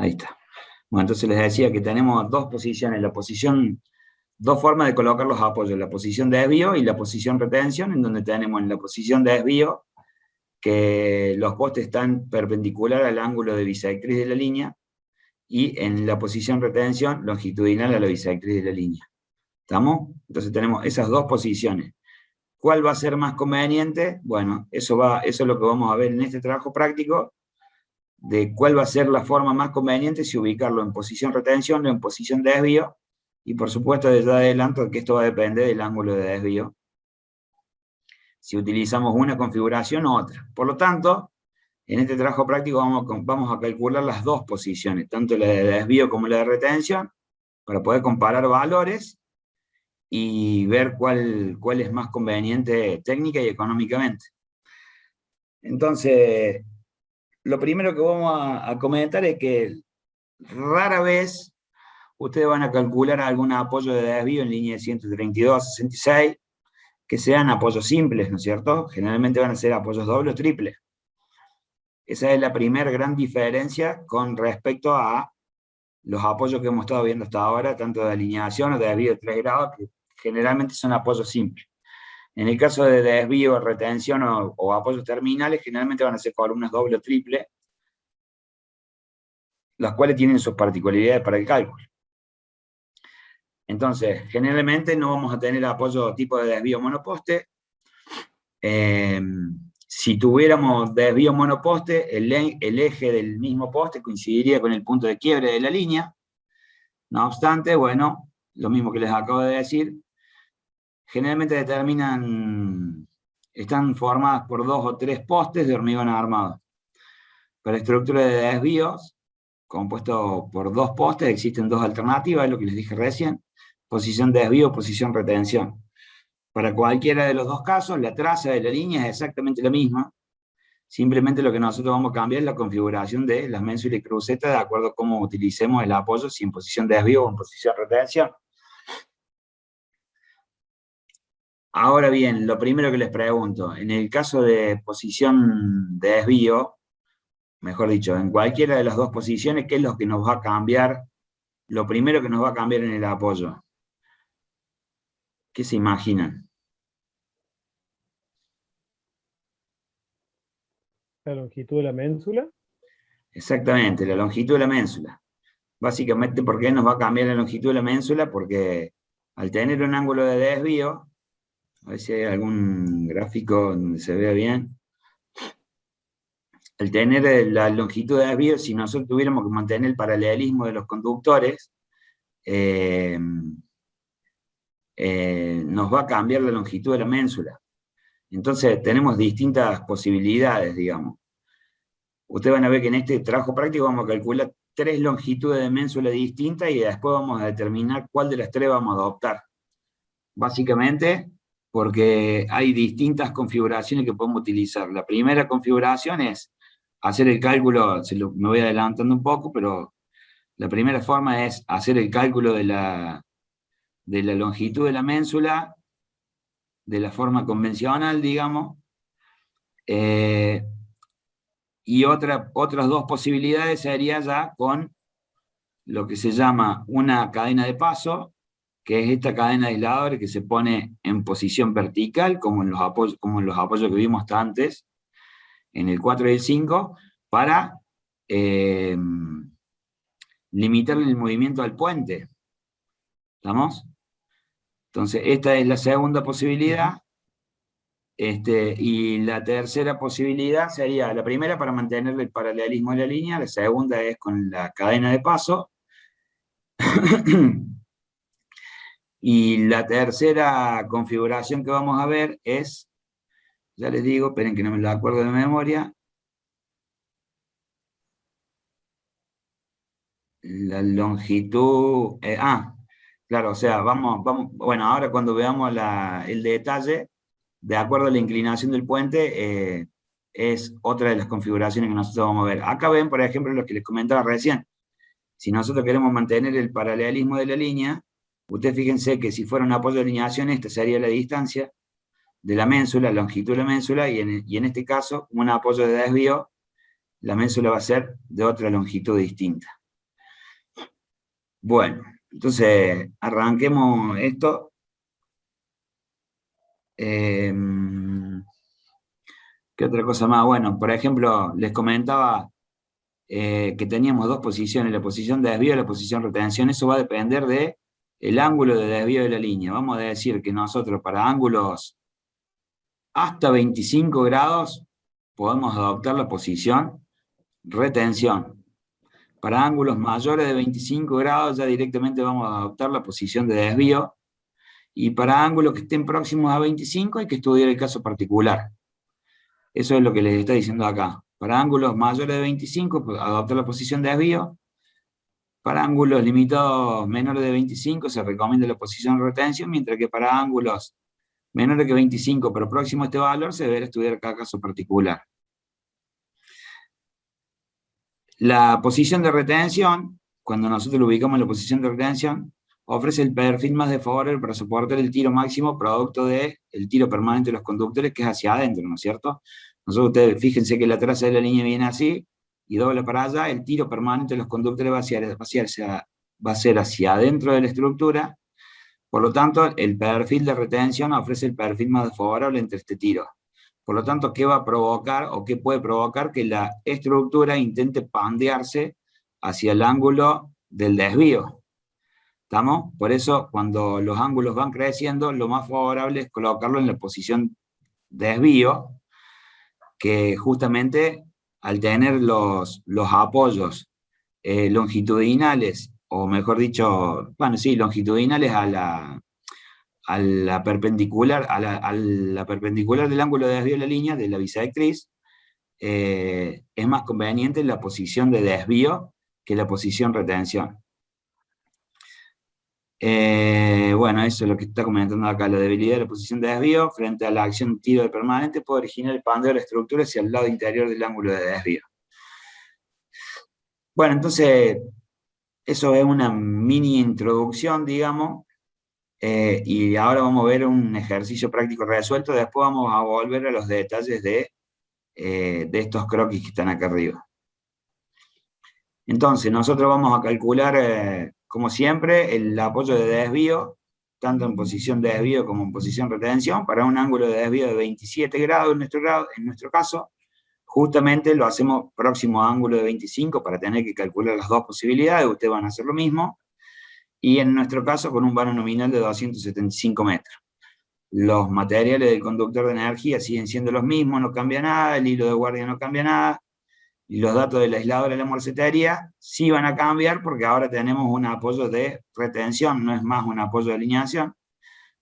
Ahí está. Bueno, entonces les decía que tenemos dos posiciones, dos formas de colocar los apoyos, la posición de desvío y la posición retención, en donde tenemos en la posición de desvío que los postes están perpendicular al ángulo de bisectriz de la línea, y en la posición retención longitudinal a la bisectriz de la línea. ¿Estamos? Entonces tenemos esas dos posiciones. ¿Cuál va a ser más conveniente? Bueno, eso es lo que vamos a ver en este trabajo práctico, de cuál va a ser la forma más conveniente, si ubicarlo en posición retención o en posición de desvío, y por supuesto desde adelanto que esto va a depender del ángulo de desvío, si utilizamos una configuración u otra. Por lo tanto, en este trabajo práctico vamos a calcular las dos posiciones, tanto la de desvío como la de retención, para poder comparar valores y ver cuál es más conveniente técnica y económicamente. Entonces, lo primero que vamos a comentar es que rara vez ustedes van a calcular algún apoyo de desvío en línea de 132 a 66, que sean apoyos simples, ¿no es cierto? Generalmente van a ser apoyos dobles o triples. Esa es la primera gran diferencia con respecto a los apoyos que hemos estado viendo hasta ahora, tanto de alineación o de desvío de 3 grados, que generalmente son apoyos simples. En el caso de desvío, retención o apoyos terminales, generalmente van a ser columnas doble o triple, las cuales tienen sus particularidades para el cálculo. Entonces, generalmente no vamos a tener apoyo tipo de desvío monoposte. Si tuviéramos desvío monoposte, el eje del mismo poste coincidiría con el punto de quiebre de la línea. No obstante, bueno, lo mismo que les acabo de decir, generalmente están formadas por 2 o 3 postes de hormigón armado. Para estructura de desvíos, compuesto por 2 postes, existen 2 alternativas, es lo que les dije recién: posición de desvío, posición retención. Para cualquiera de los dos casos, la traza de la línea es exactamente la misma, simplemente lo que nosotros vamos a cambiar es la configuración de las ménsulas y crucetas de acuerdo a cómo utilicemos el apoyo, si en posición de desvío o en posición de retención. Ahora bien, lo primero que les pregunto, en el caso de posición de desvío, mejor dicho, en cualquiera de las dos posiciones, ¿qué es lo que nos va a cambiar? Lo primero que nos va a cambiar en el apoyo. ¿Qué se imaginan? La longitud de la ménsula. Exactamente, la longitud de la ménsula. Básicamente, ¿por qué nos va a cambiar la longitud de la ménsula? Porque al tener un ángulo de desvío, a ver si hay algún gráfico donde se vea bien, al tener la longitud de desvío, si nosotros tuviéramos que mantener el paralelismo de los conductores, nos va a cambiar la longitud de la ménsula. Entonces tenemos distintas posibilidades, digamos. Ustedes van a ver que en este trabajo práctico vamos a calcular 3 longitudes de ménsula distintas y después vamos a determinar cuál de las 3 vamos a adoptar. Básicamente porque hay distintas configuraciones que podemos utilizar. La primera configuración es hacer el cálculo, me voy adelantando un poco, pero la primera forma es hacer el cálculo de la longitud de la ménsula de la forma convencional, digamos, y otras dos posibilidades sería ya con lo que se llama una cadena de paso, que es esta cadena de aisladores que se pone en posición vertical, como en los apoyos que vimos hasta antes, en el 4 y el 5, para limitar el movimiento al puente. ¿Estamos? Entonces, esta es la segunda posibilidad. Y la tercera posibilidad sería, la primera para mantener el paralelismo de la línea, la segunda es con la cadena de paso. Y la tercera configuración que vamos a ver es, ya les digo, esperen que no me lo acuerdo de memoria, la longitud, claro, o sea, bueno, ahora cuando veamos el detalle, de acuerdo a la inclinación del puente, es otra de las configuraciones que nosotros vamos a ver. Acá ven, por ejemplo, lo que les comentaba recién. Si nosotros queremos mantener el paralelismo de la línea, ustedes fíjense que si fuera un apoyo de alineación, esta sería la distancia de la ménsula, la longitud de la ménsula, y en este caso, como un apoyo de desvío, la ménsula va a ser de otra longitud distinta. Bueno, entonces arranquemos esto. ¿Qué otra cosa más? Bueno, por ejemplo, les comentaba que teníamos dos posiciones, la posición de desvío y la posición de retención. Eso va a depender de el ángulo de desvío de la línea. Vamos a decir que nosotros para ángulos hasta 25 grados podemos adoptar la posición retención. Para ángulos mayores de 25 grados ya directamente vamos a adoptar la posición de desvío. Y para ángulos que estén próximos a 25 hay que estudiar el caso particular. Eso es lo que les está diciendo acá. Para ángulos mayores de 25, pues, adoptar la posición de desvío. Para ángulos limitados menores de 25 se recomienda la posición de retención, mientras que para ángulos menores que 25 pero próximo a este valor se deberá estudiar cada caso particular. La posición de retención, cuando nosotros lo ubicamos en la posición de retención, ofrece el perfil más desfavorable para soportar el tiro máximo producto del tiro permanente de los conductores, que es hacia adentro, ¿no es cierto? Nosotros, ustedes fíjense que la traza de la línea viene así, y dobla para allá, el tiro permanente de los conductores va a ser hacia adentro de la estructura. Por lo tanto, el perfil de retención ofrece el perfil más desfavorable entre este tiro. Por lo tanto, ¿qué va a provocar o qué puede provocar? Que la estructura intente pandearse hacia el ángulo del desvío. ¿Estamos? Por eso, cuando los ángulos van creciendo, lo más favorable es colocarlo en la posición desvío, que justamente al tener los apoyos longitudinales, o mejor dicho, bueno, sí, longitudinales a la perpendicular, a la perpendicular del ángulo de desvío de la línea, de la bisectriz, es más conveniente la posición de desvío que la posición retención. Bueno, eso es lo que está comentando acá. La debilidad de la posición de desvío frente a la acción tiro de permanente puede originar el pandeo de la estructura hacia el lado interior del ángulo de desvío. Bueno, entonces, eso es una mini introducción, digamos, y ahora vamos a ver un ejercicio práctico resuelto. Después vamos a volver a los detalles de estos croquis que están acá arriba. Entonces, nosotros vamos a calcular, como siempre, el apoyo de desvío, tanto en posición de desvío como en posición de retención, para un ángulo de desvío de 27 grados en nuestro caso. Justamente lo hacemos próximo a ángulo de 25 para tener que calcular las dos posibilidades. Ustedes van a hacer lo mismo. Y en nuestro caso, con un vano nominal de 275 metros. Los materiales del conductor de energía siguen siendo los mismos, no cambia nada, el hilo de guardia no cambia nada, y los datos del aislador de la morcetería sí van a cambiar porque ahora tenemos un apoyo de retención, no es más un apoyo de alineación.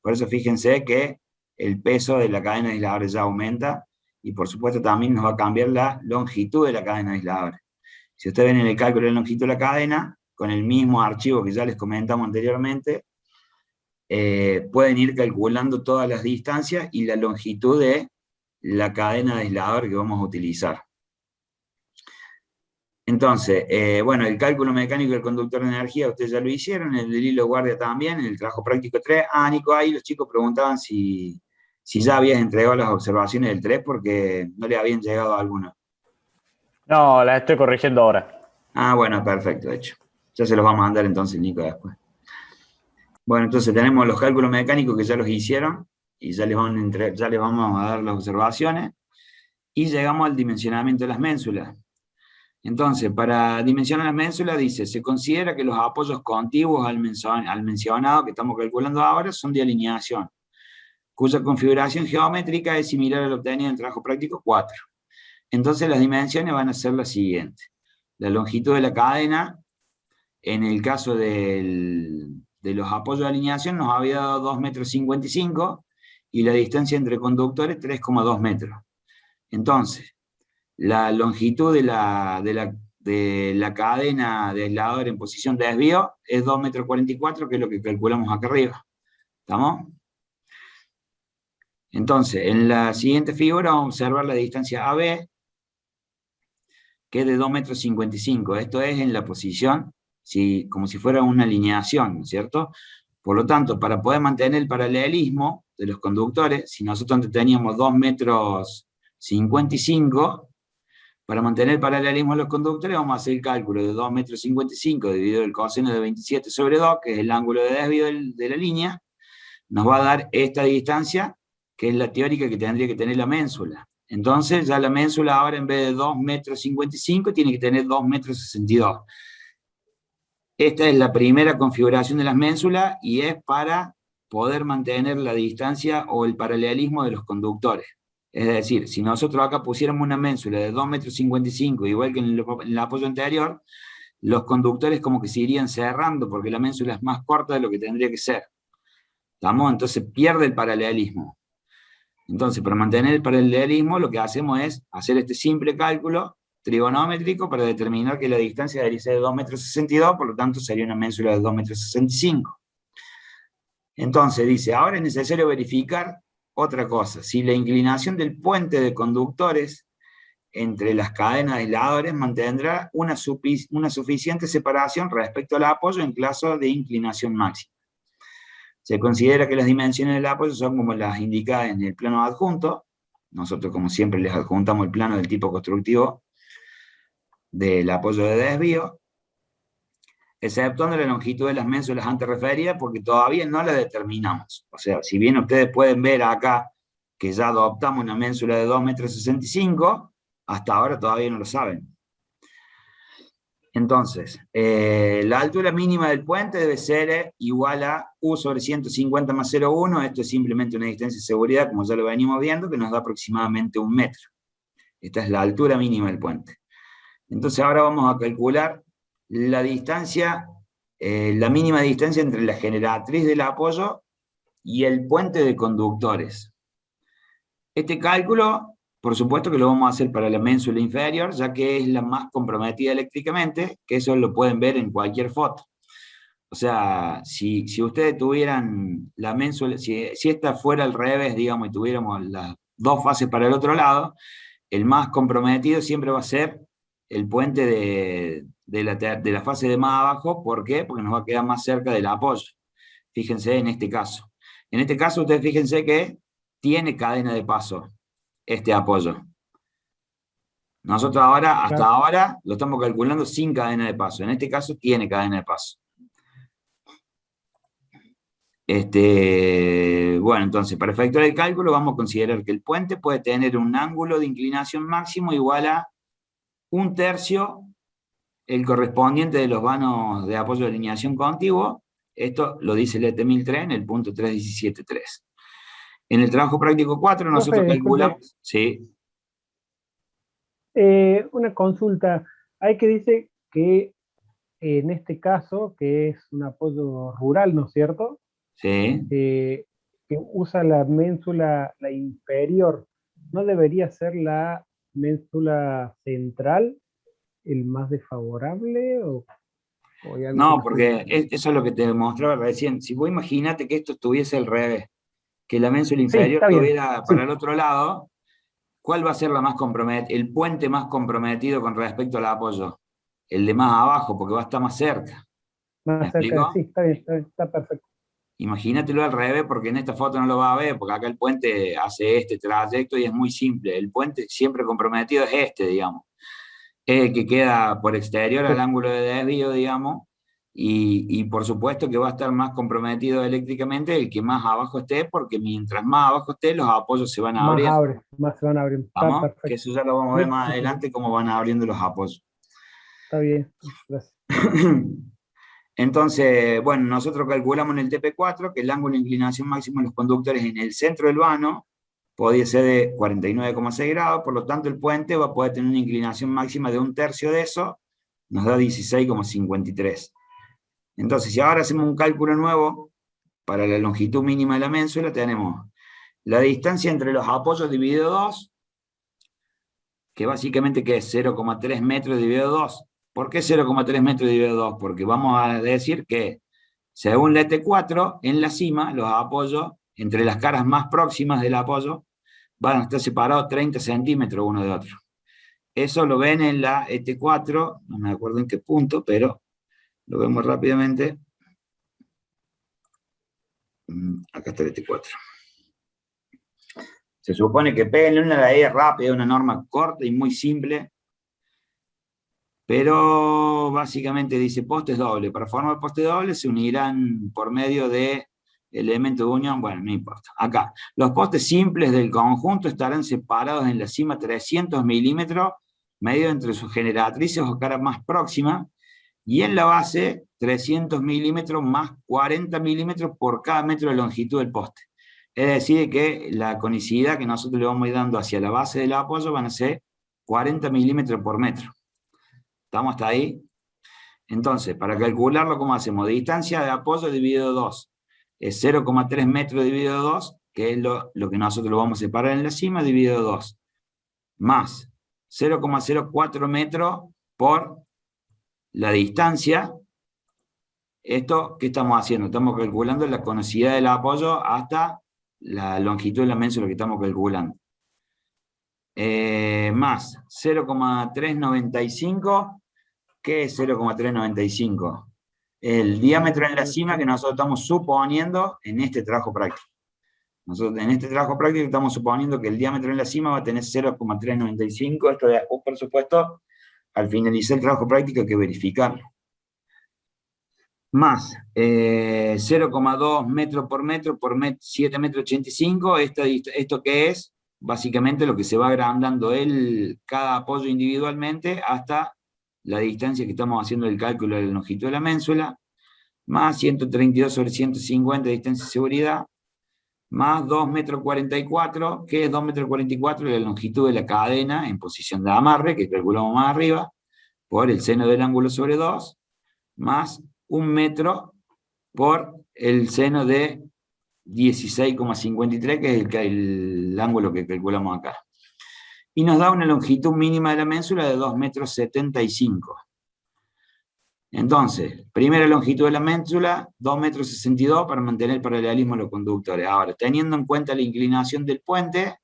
Por eso fíjense que el peso de la cadena de aisladores ya aumenta, y por supuesto también nos va a cambiar la longitud de la cadena de aisladores. Si ustedes ven en el cálculo de la longitud de la cadena, con el mismo archivo que ya les comentamos anteriormente, pueden ir calculando todas las distancias y la longitud de la cadena de aislador que vamos a utilizar. Entonces, bueno, el cálculo mecánico del conductor de energía ustedes ya lo hicieron, el del hilo de guardia también, en el trabajo práctico 3. Ah, Nico, ahí los chicos preguntaban si ya habías entregado las observaciones del 3 porque no le habían llegado a alguno. No, las estoy corrigiendo ahora. Ah, bueno, perfecto, de hecho. Ya se los va a mandar entonces Nico después. Bueno, entonces tenemos los cálculos mecánicos que ya los hicieron y ya les vamos a dar las observaciones. Y llegamos al dimensionamiento de las ménsulas. Entonces, para dimensionar las ménsulas, dice, se considera que los apoyos contiguos al mencionado que estamos calculando ahora son de alineación, cuya configuración geométrica es similar a la obtenida en el trabajo práctico 4. Entonces, las dimensiones van a ser las siguientes. La longitud de la cadena, en el caso de los apoyos de alineación, nos había dado 2,55 metros, y la distancia entre conductores 3,2 metros. Entonces, la longitud de la cadena de aislador en posición de desvío es 2,44 metros, que es lo que calculamos acá arriba. ¿Estamos? Entonces, en la siguiente figura vamos a observar la distancia AB, que es de 2,55 metros. Esto es en la posición, como si fuera una alineación, ¿no es cierto? Por lo tanto, para poder mantener el paralelismo de los conductores, si nosotros antes teníamos 2,55 metros, Para mantener el paralelismo de los conductores vamos a hacer el cálculo de 2,55 m dividido el coseno de 27 sobre 2, que es el ángulo de desvío de la línea, nos va a dar esta distancia, que es la teórica que tendría que tener la ménsula. Entonces ya la ménsula ahora en vez de 2,55 m tiene que tener 2,62 m. Esta es la primera configuración de las ménsulas y es para poder mantener la distancia o el paralelismo de los conductores. Es decir, si nosotros acá pusiéramos una ménsula de 2,55 m, igual que en el apoyo anterior, los conductores como que se irían cerrando, porque la ménsula es más corta de lo que tendría que ser. ¿Estamos? Entonces pierde el paralelismo. Entonces, para mantener el paralelismo, lo que hacemos es hacer este simple cálculo trigonométrico para determinar que la distancia debería ser de 2,62 m, por lo tanto sería una ménsula de 2,65 m. Entonces dice, ahora es necesario verificar otra cosa: si la inclinación del puente de conductores entre las cadenas de aisladores mantendrá una suficiente separación respecto al apoyo en caso de inclinación máxima. Se considera que las dimensiones del apoyo son como las indicadas en el plano adjunto. Nosotros, como siempre, les adjuntamos el plano del tipo constructivo del apoyo de desvío, exceptuando la longitud de las ménsulas antes referidas, porque todavía no la determinamos. O sea, si bien ustedes pueden ver acá que ya adoptamos una ménsula de 2,65 m, hasta ahora todavía no lo saben. Entonces, la altura mínima del puente debe ser igual a U sobre 150 más 0,1. Esto es simplemente una distancia de seguridad, como ya lo venimos viendo, que nos da aproximadamente 1 metro. Esta es la altura mínima del puente. Entonces ahora vamos a calcular la distancia, la mínima distancia entre la generatriz del apoyo y el puente de conductores. Este cálculo, por supuesto que lo vamos a hacer para la ménsula inferior, ya que es la más comprometida eléctricamente, que eso lo pueden ver en cualquier foto. O sea, si ustedes tuvieran la ménsula, si esta fuera al revés, digamos, y tuviéramos las dos fases para el otro lado, el más comprometido siempre va a ser el puente de la fase de más abajo. ¿Por qué? Porque nos va a quedar más cerca del apoyo. Fíjense en este caso. En este caso, ustedes fíjense que tiene cadena de paso este apoyo. Nosotros ahora, hasta ahora, lo estamos calculando sin cadena de paso. En este caso tiene cadena de paso. Bueno, entonces, para efectuar el cálculo vamos a considerar que el puente puede tener un ángulo de inclinación máximo igual a 1/3 el correspondiente de los vanos de apoyo de alineación contiguo. Esto lo dice el ET 1003 en el punto 317.3. En el trabajo práctico 4 nosotros calculamos... Sí. Una consulta. Hay que dice que en este caso, que es un apoyo rural, ¿no es cierto? Sí. Que usa la ménsula, la inferior, ¿no debería ser la ménsula central el más desfavorable? ¿O no, porque eso es lo que te mostraba recién. Si vos imagínate que esto estuviese al revés, que la ménsula inferior estuviera para el otro lado, ¿cuál va a ser el puente más comprometido con respecto al apoyo? El de más abajo, porque va a estar más cerca. Más cerca, sí, está bien, está perfecto. Imagínatelo al revés, porque en esta foto no lo va a ver, porque acá el puente hace este trayecto y es muy simple. El puente siempre comprometido es este, digamos. Es el que queda por exterior al ángulo de desvío, digamos, y por supuesto que va a estar más comprometido eléctricamente el que más abajo esté, porque mientras más abajo esté, los apoyos se van a abrir. Más se van a abrir. ¿Vamos? Que eso ya lo vamos a ver más adelante, cómo van abriendo los apoyos. Está bien, gracias. Entonces, bueno, nosotros calculamos en el TP4 que el ángulo de inclinación máximo de los conductores en el centro del vano podía ser de 49,6 grados, por lo tanto el puente va a poder tener una inclinación máxima de 1/3 de eso, nos da 16,53. Entonces, si ahora hacemos un cálculo nuevo para la longitud mínima de la ménsula, tenemos la distancia entre los apoyos dividido 2, que básicamente que es 0,3 metros dividido 2. ¿Por qué 0,3 metros dividido 2? Porque vamos a decir que, según la ET4, en la cima, los apoyos, entre las caras más próximas del apoyo, van a estar separados 30 centímetros uno de otro. Eso lo ven en la ET4, no me acuerdo en qué punto, pero lo vemos rápidamente. Acá está el ET4. Se supone que peguen una de ahí rápida, una norma corta y muy simple, Pero básicamente dice postes dobles. Para formar poste doble se unirán por medio de elemento de unión, bueno, no importa. Acá, los postes simples del conjunto estarán separados en la cima 300 milímetros, medido entre sus generatrices o caras más próximas, y en la base 300 milímetros más 40 milímetros por cada metro de longitud del poste. Es decir, que la conicidad que nosotros le vamos a ir dando hacia la base del apoyo van a ser 40 milímetros por metro. ¿Estamos hasta ahí? Entonces, para calcularlo, ¿cómo hacemos? Distancia de apoyo dividido 2. Es 0,3 metros dividido 2, que es lo que nosotros lo vamos a separar en la cima, dividido 2. Más 0,04 metros por la distancia. Esto, ¿qué estamos haciendo? Estamos calculando la conicidad del apoyo hasta la longitud de la ménsula que estamos calculando. Más 0,395. ¿Qué es 0,395? El diámetro en la cima que nosotros estamos suponiendo en este trabajo práctico. Nosotros en este trabajo práctico estamos suponiendo que el diámetro en la cima va a tener 0,395. Esto después, por supuesto, al finalizar el trabajo práctico hay que verificarlo. Más 0,2 metros por 7,85 metros. ¿Esto qué es? Básicamente lo que se va agrandando cada apoyo individualmente hasta la distancia que estamos haciendo el cálculo de la longitud de la ménsula, más 132 sobre 150 de distancia de seguridad, más 2,44 metros, que es 2,44 metros la longitud de la cadena en posición de amarre, que calculamos más arriba, por el seno del ángulo sobre 2, más 1 metro por el seno de 16,53, que es el ángulo que calculamos acá. Y nos da una longitud mínima de la ménsula de 2,75 metros. Entonces, primera longitud de la ménsula, 2,62 metros para mantener el paralelismo de los conductores. Ahora, teniendo en cuenta la inclinación del puente,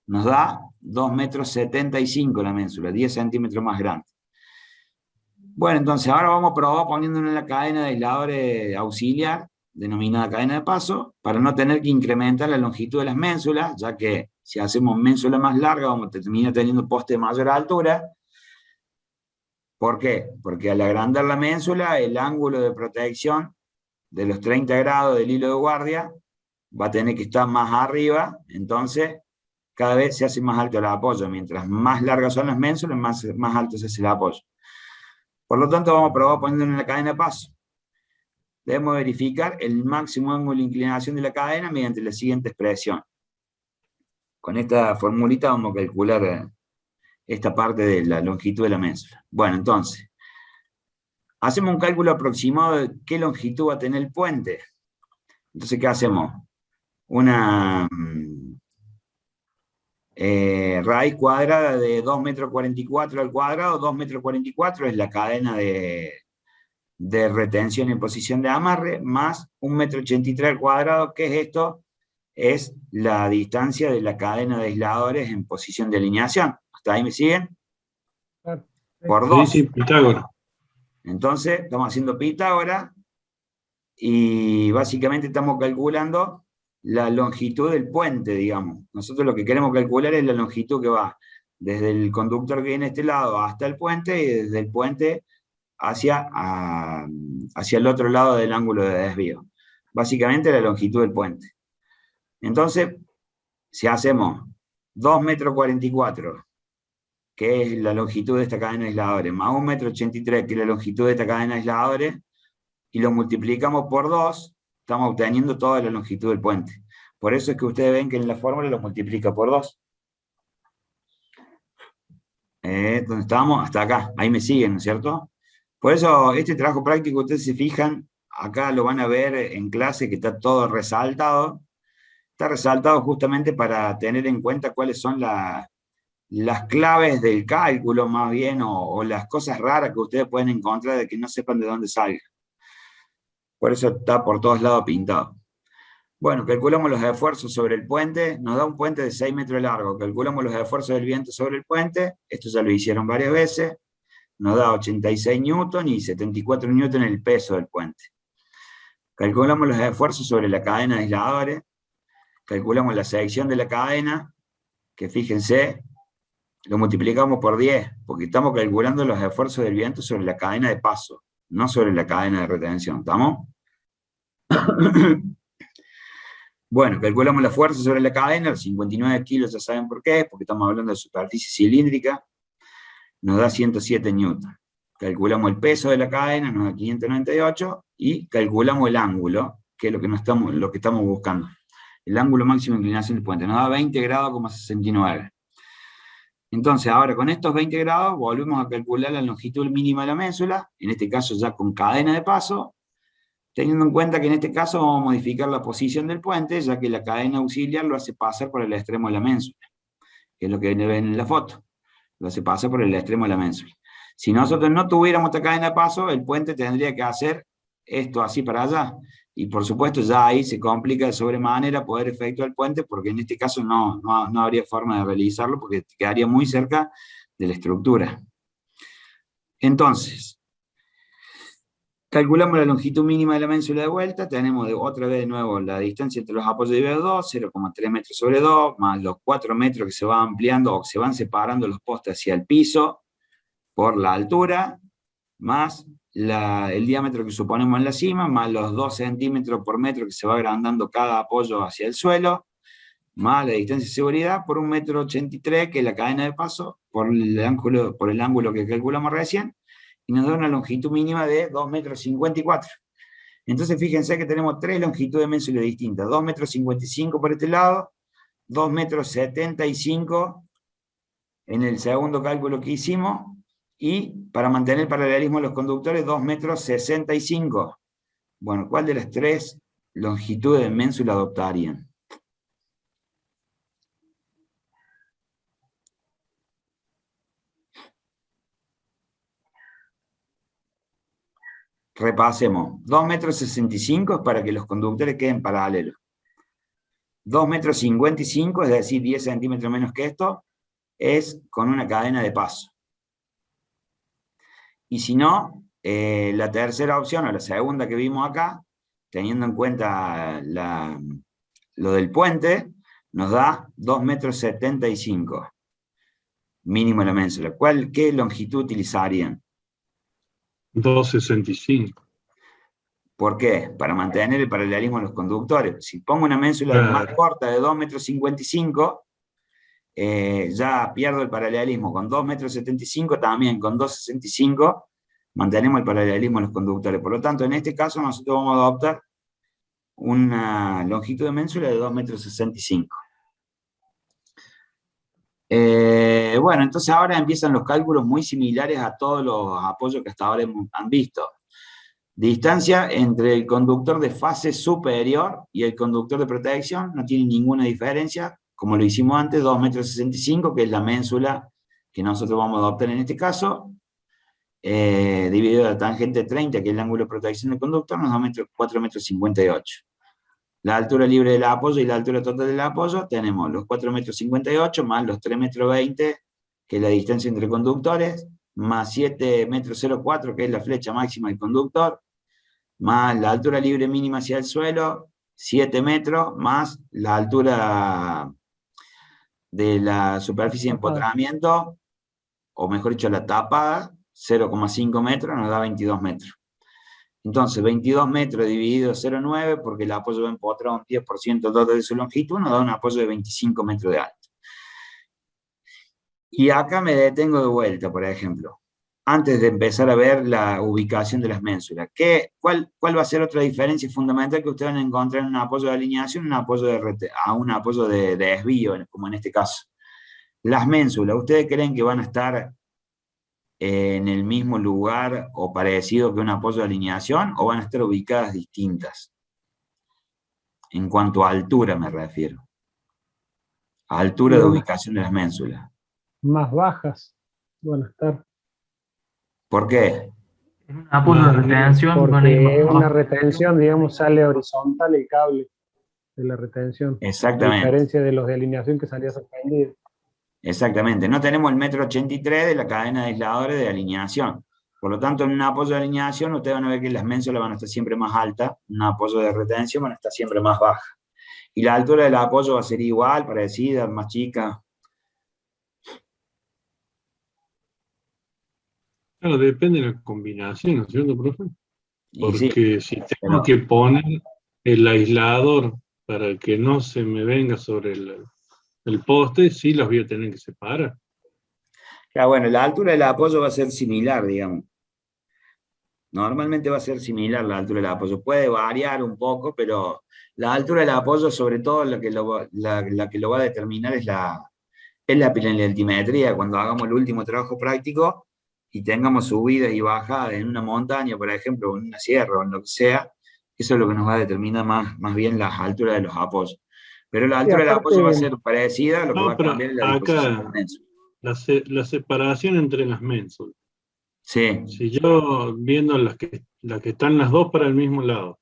nos da 2,75 metros la ménsula, 10 centímetros más grande. Bueno, entonces ahora vamos a probar poniéndolo en la cadena de aisladores auxiliar, denominada cadena de paso, para no tener que incrementar la longitud de las ménsulas, ya que si hacemos ménsula más larga vamos a terminar teniendo poste de mayor altura. ¿Por qué? Porque al agrandar la ménsula, el ángulo de protección de los 30 grados del hilo de guardia va a tener que estar más arriba, entonces cada vez se hace más alto el apoyo. Mientras más largas son las ménsulas, más alto se hace el apoyo. Por lo tanto, vamos a probar poniéndolo en la cadena de paso. Debemos verificar el máximo ángulo de inclinación de la cadena mediante la siguiente expresión. Con esta formulita vamos a calcular esta parte de la longitud de la ménsula. Bueno, entonces, hacemos un cálculo aproximado de qué longitud va a tener el puente. Entonces, ¿qué hacemos? Una raíz cuadrada de 2,44 metros al cuadrado. 2,44 metros es la cadena de retención en posición de amarre, más 1,83 metros al cuadrado. ¿Qué es esto? Es la distancia de la cadena de aisladores en posición de alineación. ¿Hasta ahí me siguen? Por 2. Sí, Pitágoras. Entonces, estamos haciendo Pitágoras y básicamente estamos calculando la longitud del puente, digamos. Nosotros lo que queremos calcular es la longitud que va desde el conductor que viene a este lado hasta el puente y desde el puente hacia el otro lado del ángulo de desvío. Básicamente la longitud del puente. Entonces, si hacemos 2,44 metros, que es la longitud de esta cadena de aisladores, más 1,83 metros, que es la longitud de esta cadena de aisladores, y lo multiplicamos por 2, estamos obteniendo toda la longitud del puente. Por eso es que ustedes ven que en la fórmula lo multiplica por 2. ¿Dónde estamos? Hasta acá, ahí me siguen, ¿no es cierto? Por eso, este trabajo práctico, ustedes se fijan, acá lo van a ver en clase, que está todo resaltado. Está resaltado justamente para tener en cuenta cuáles son las claves del cálculo, más bien, o las cosas raras que ustedes pueden encontrar de que no sepan de dónde salga. Por eso está por todos lados pintado. Bueno, calculamos los esfuerzos sobre el puente, nos da un puente de 6 metros de largo, calculamos los esfuerzos del viento sobre el puente, esto ya lo hicieron varias veces, nos da 86 newton y 74 newton el peso del puente. Calculamos los esfuerzos sobre la cadena de aisladores, calculamos la sección de la cadena, que fíjense lo multiplicamos por 10, porque estamos calculando los esfuerzos del viento sobre la cadena de paso, no sobre la cadena de retención, ¿estamos? Bueno, calculamos la fuerza sobre la cadena, los 59 kilos ya saben por qué, porque estamos hablando de superficie cilíndrica, nos da 107 newton. Calculamos el peso de la cadena, nos da 598, y calculamos el ángulo, que es lo que estamos buscando. El ángulo máximo de inclinación del puente, nos da 20 grados, 69. Entonces, ahora con estos 20 grados, volvemos a calcular la longitud mínima de la ménsula, en este caso ya con cadena de paso, teniendo en cuenta que en este caso vamos a modificar la posición del puente, ya que la cadena auxiliar lo hace pasar por el extremo de la ménsula, que es lo que ven en la foto, lo hace pasar por el extremo de la ménsula. Si nosotros no tuviéramos esta cadena de paso, el puente tendría que hacer esto así para allá, y por supuesto ya ahí se complica de sobremanera poder efectuar el puente, porque en este caso no habría forma de realizarlo, porque quedaría muy cerca de la estructura. Entonces, calculamos la longitud mínima de la ménsula de vuelta, tenemos otra vez de nuevo la distancia entre los apoyos de IB2, 0,3 metros sobre 2, más los 4 metros que se van ampliando, o se van separando los postes hacia el piso, por la altura, más el diámetro que suponemos en la cima, más los 2 centímetros por metro que se va agrandando cada apoyo hacia el suelo, más la distancia de seguridad por 1,83 m, que es la cadena de paso, por el ángulo que calculamos recién, y nos da una longitud mínima de 2,54 m. Entonces fíjense que tenemos 3 longitudes de ménsula distintas, 2,55 m por este lado, 2,75 m en el segundo cálculo que hicimos, y para mantener el paralelismo de los conductores, 2,65 m. Bueno, ¿cuál de las 3 longitudes de ménsula adoptarían? Repasemos. 2,65 m es para que los conductores queden paralelos. 2,55 m, es decir, 10 centímetros menos que esto, es con una cadena de paso. Y si no, la tercera opción, o la segunda que vimos acá, teniendo en cuenta lo del puente, nos da 2,75 m, mínimo de la ménsula. ¿Qué longitud utilizarían? 2,65. ¿Por qué? Para mantener el paralelismo de los conductores. Si pongo una ménsula más corta de 2,55 m, ya pierdo el paralelismo. Con 2,75 m también, con 2,65 m, mantenemos el paralelismo de los conductores. Por lo tanto, en este caso nosotros vamos a adoptar una longitud de ménsula de 2,65 m. Bueno, entonces ahora empiezan los cálculos muy similares a todos los apoyos que hasta ahora han visto. Distancia entre el conductor de fase superior y el conductor de protección no tiene ninguna diferencia, como lo hicimos antes, 2,65 m, que es la ménsula que nosotros vamos a adoptar en este caso, dividido la tangente 30, que es el ángulo de protección del conductor, nos da 4,58 m. La altura libre del apoyo y la altura total del apoyo, tenemos los 4,58 m más los 3,20 m, que es la distancia entre conductores, más 7,04 m, que es la flecha máxima del conductor, más la altura libre mínima hacia el suelo, 7 metros, más la altura de la superficie de empotramiento, o mejor dicho, la tapada, 0,5 metros, nos da 22 metros. Entonces, 22 metros dividido 0,9, porque el apoyo va empotrado un 10% total de su longitud, nos da un apoyo de 25 metros de alto. Y acá me detengo de vuelta, por ejemplo, antes de empezar a ver la ubicación de las ménsulas. ¿Cuál va a ser otra diferencia fundamental que ustedes van a encontrar en un apoyo de alineación, un apoyo de desvío, como en este caso? Las ménsulas, ¿ustedes creen que van a estar en el mismo lugar o parecido que un apoyo de alineación, o van a estar ubicadas distintas? En cuanto a altura me refiero. A altura de ubicación de las ménsulas. Más bajas van a estar. ¿Por qué? Un apoyo de retención. Porque una retención, digamos, sale horizontal el cable de la retención. Exactamente. A diferencia de los de alineación que salía suspendido. Exactamente. No tenemos el 1,83 m de la cadena de aisladores de alineación. Por lo tanto, en un apoyo de alineación, ustedes van a ver que las ménsulas van a estar siempre más altas, en un apoyo de retención van a estar siempre más bajas. Y la altura del apoyo va a ser igual, parecida, más chica. Claro, depende de la combinación, ¿no es cierto, profe? Y sí, Porque si pero, tengo que poner el aislador para que no se me venga sobre el poste, sí los voy a tener que separar. claro, bueno, la altura del apoyo va a ser similar, digamos. Normalmente va a ser similar la altura del apoyo. Puede variar un poco, pero la altura del apoyo, sobre todo, la que lo va a determinar es la altimetría. Cuando hagamos el último trabajo práctico y tengamos subidas y bajadas en una montaña, por ejemplo, o en una sierra o en lo que sea, eso es lo que nos va a determinar más bien las alturas de los apoyos. Pero la Sí, altura del apoyo va a aparte, ser parecida, lo que va No, a pero cambiar es la disposición del acá menso. la separación entre las ménsulas. Sí, Si yo, viendo las que están las dos para el mismo lado,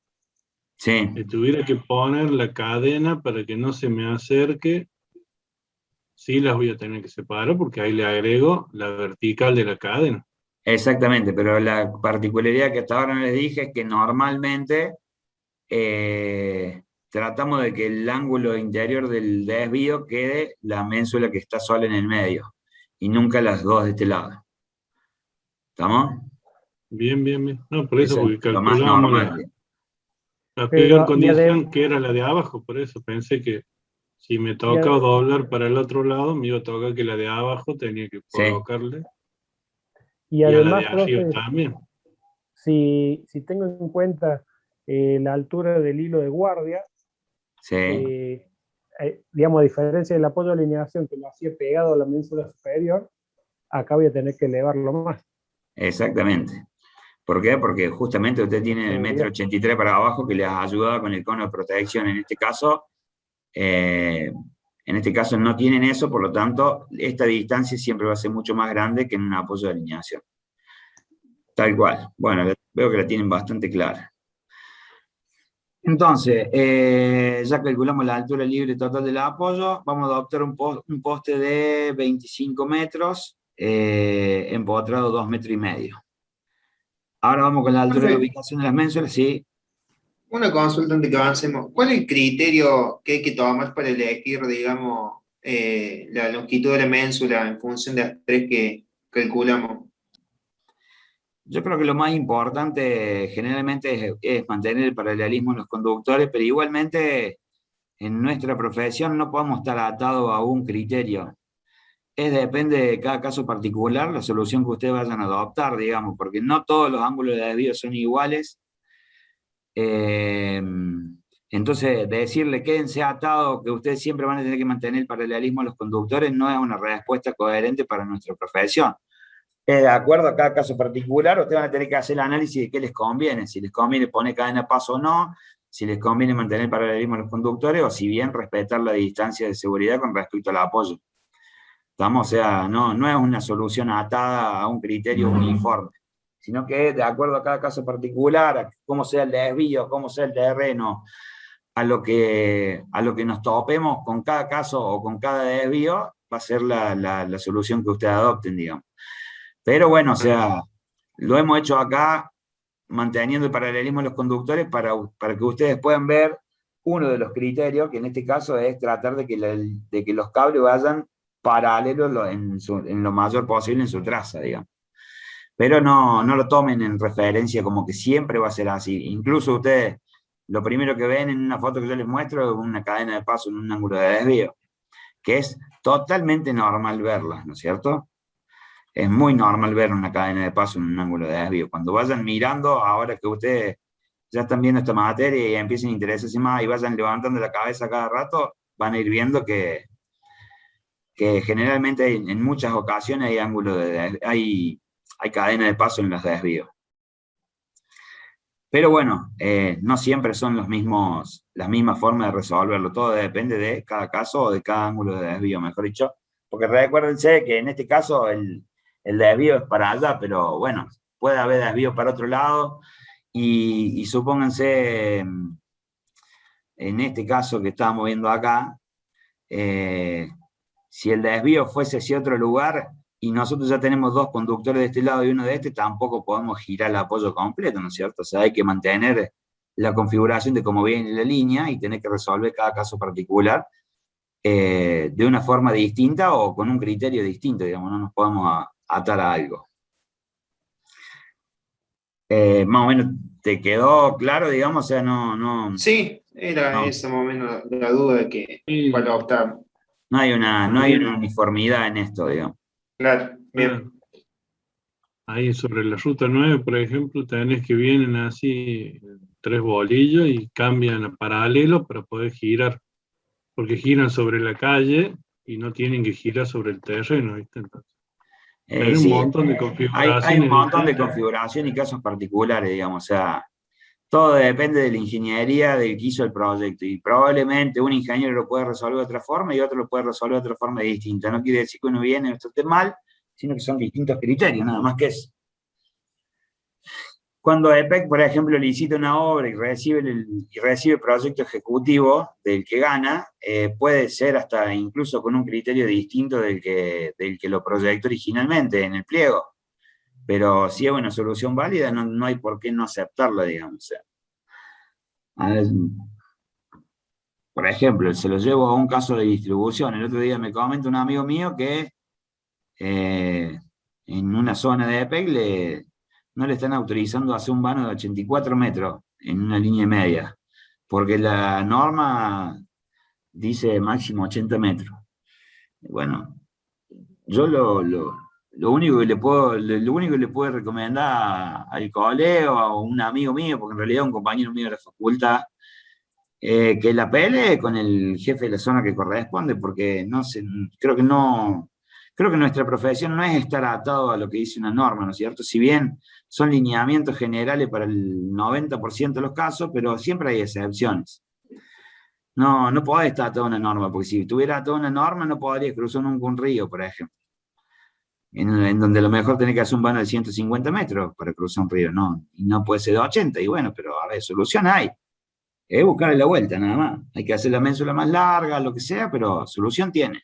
sí. tuviera que poner la cadena para que no se me acerque, sí las voy a tener que separar porque ahí le agrego la vertical de la cadena. Exactamente, pero la particularidad que hasta ahora no les dije es que normalmente tratamos de que el ángulo interior del desvío quede la ménsula que está sola en el medio y nunca las dos de este lado. ¿Estamos? Bien, bien, bien. No, por eso, Eso es porque lo más calculábamos normal. la peor pero, condición que era la de abajo, por eso pensé que si me y tocaba doblar para el otro lado, me iba a tocar que la de abajo tenía que Sí, colocarle, y y a la de además, arriba profe, también. si tengo en cuenta la altura del hilo de guardia, sí, digamos, a diferencia del apoyo de alineación que lo hacía pegado a la ménsula superior, acá voy a tener que elevarlo más. exactamente. ¿Por qué? Porque justamente usted tiene el metro 83 para abajo que le ayuda con el cono de protección. Eh, en este caso no tienen eso, por lo tanto, esta distancia siempre va a ser mucho más grande que en un apoyo de alineación. Tal cual. Bueno, veo que la tienen bastante clara. Entonces, ya calculamos la altura libre total del apoyo, vamos a adoptar un poste de 25 metros, empotrado 2,5 metros. Ahora vamos con la altura de la Profe, ubicación de las ménsulas, sí. una consulta antes que avancemos. ¿Cuál es el criterio que hay que tomar para elegir, digamos, la longitud de la ménsula en función de las tres que calculamos? Yo creo que lo más importante generalmente es mantener el paralelismo en los conductores, pero igualmente en nuestra profesión no podemos estar atados a un criterio. Depende de cada caso particular la solución que ustedes vayan a adoptar, digamos, porque no todos los ángulos de desvío son iguales. Entonces, decirle quédense atados, que ustedes siempre van a tener que mantener el paralelismo a los conductores, no es una respuesta coherente para nuestra profesión. De acuerdo a cada caso particular, ustedes van a tener que hacer el análisis de qué les conviene, si les conviene poner cadena a paso o no, si les conviene mantener el paralelismo a los conductores, o si bien respetar la distancia de seguridad con respecto al apoyo. ¿Estamos? O sea, no es una solución atada a un criterio uniforme, sino que es de acuerdo a cada caso particular, a cómo sea el desvío, cómo sea el terreno, a lo que nos topemos con cada caso o con cada desvío, va a ser la solución que ustedes adopten, digamos. Pero bueno, o sea, lo hemos hecho acá manteniendo el paralelismo de los conductores para que ustedes puedan ver uno de los criterios, que en este caso es tratar de que los cables vayan paralelos en lo mayor posible en su traza, digamos. Pero no lo tomen en referencia como que siempre va a ser así. Incluso ustedes, lo primero que ven en una foto que yo les muestro es una cadena de paso en un ángulo de desvío, que es totalmente normal verla, ¿no es cierto? Es muy normal ver una cadena de paso en un ángulo de desvío. Cuando vayan mirando, ahora que ustedes ya están viendo esta materia y empiecen a interesarse más y vayan levantando la cabeza cada rato, van a ir viendo que generalmente en muchas ocasiones hay ángulos hay cadena de paso en los desvíos. Pero bueno, no siempre son las mismas formas de resolverlo. Todo depende de cada caso o de cada ángulo de desvío, mejor dicho. Porque recuérdense que en este caso el desvío es para allá, pero bueno, puede haber desvío para otro lado. Y supónganse, en este caso que estamos viendo acá, si el desvío fuese hacia otro lugar y nosotros ya tenemos dos conductores de este lado y uno de este, tampoco podemos girar el apoyo completo, ¿no es cierto? O sea, hay que mantener la configuración de cómo viene la línea y tener que resolver cada caso particular de una forma distinta o con un criterio distinto, digamos, no nos podemos atar a algo. Más o menos te quedó claro, digamos, o sea, Sí, era No. esa más o menos la duda de que Sí, cuál optar. no hay una uniformidad en esto, digamos. Claro, bien. ahí sobre la ruta 9, por ejemplo, tenés que vienen así 3 bolillos y cambian a paralelo para poder girar, porque giran sobre la calle y no tienen que girar sobre el terreno, ¿viste? Entonces, tenés un Sí, montón de hay un configuraciones montón de distintas. configuración y casos particulares, digamos, o sea, todo depende de la ingeniería del que hizo el proyecto, y probablemente un ingeniero lo puede resolver de otra forma y otro lo puede resolver de otra forma distinta. No quiere decir que uno viene y esto esté mal, sino que son distintos criterios, nada más que eso. Cuando EPEC, por ejemplo, licita una obra y recibe proyecto ejecutivo del que gana, puede ser hasta incluso con un criterio distinto del que lo proyectó originalmente en el pliego. Pero si es una solución válida, no hay por qué no aceptarla, digamos. O sea, a ver, por ejemplo, se lo llevo a un caso de distribución. El otro día me comenta un amigo mío que en una zona de EPEC no le están autorizando hacer un vano de 84 metros en una línea media, porque la norma dice máximo 80 metros. Bueno, yo lo único que le puedo recomendar al colega o a un amigo mío, porque en realidad es un compañero mío de la facultad, que la pelee con el jefe de la zona que corresponde, porque no sé, creo que nuestra profesión no es estar atado a lo que dice una norma, ¿no es cierto? Si bien son lineamientos generales para el 90% de los casos, pero siempre hay excepciones. No podés estar atado a una norma, porque si tuviera atado a una norma no podrías cruzar nunca un río, por ejemplo. En donde a lo mejor tenés que hacer un vano de 150 metros para cruzar un río, no, y no puede ser de 80, y bueno, pero a ver, solución hay. Es buscarle la vuelta, nada más. Hay que hacer la ménsula más larga, lo que sea, pero solución tiene.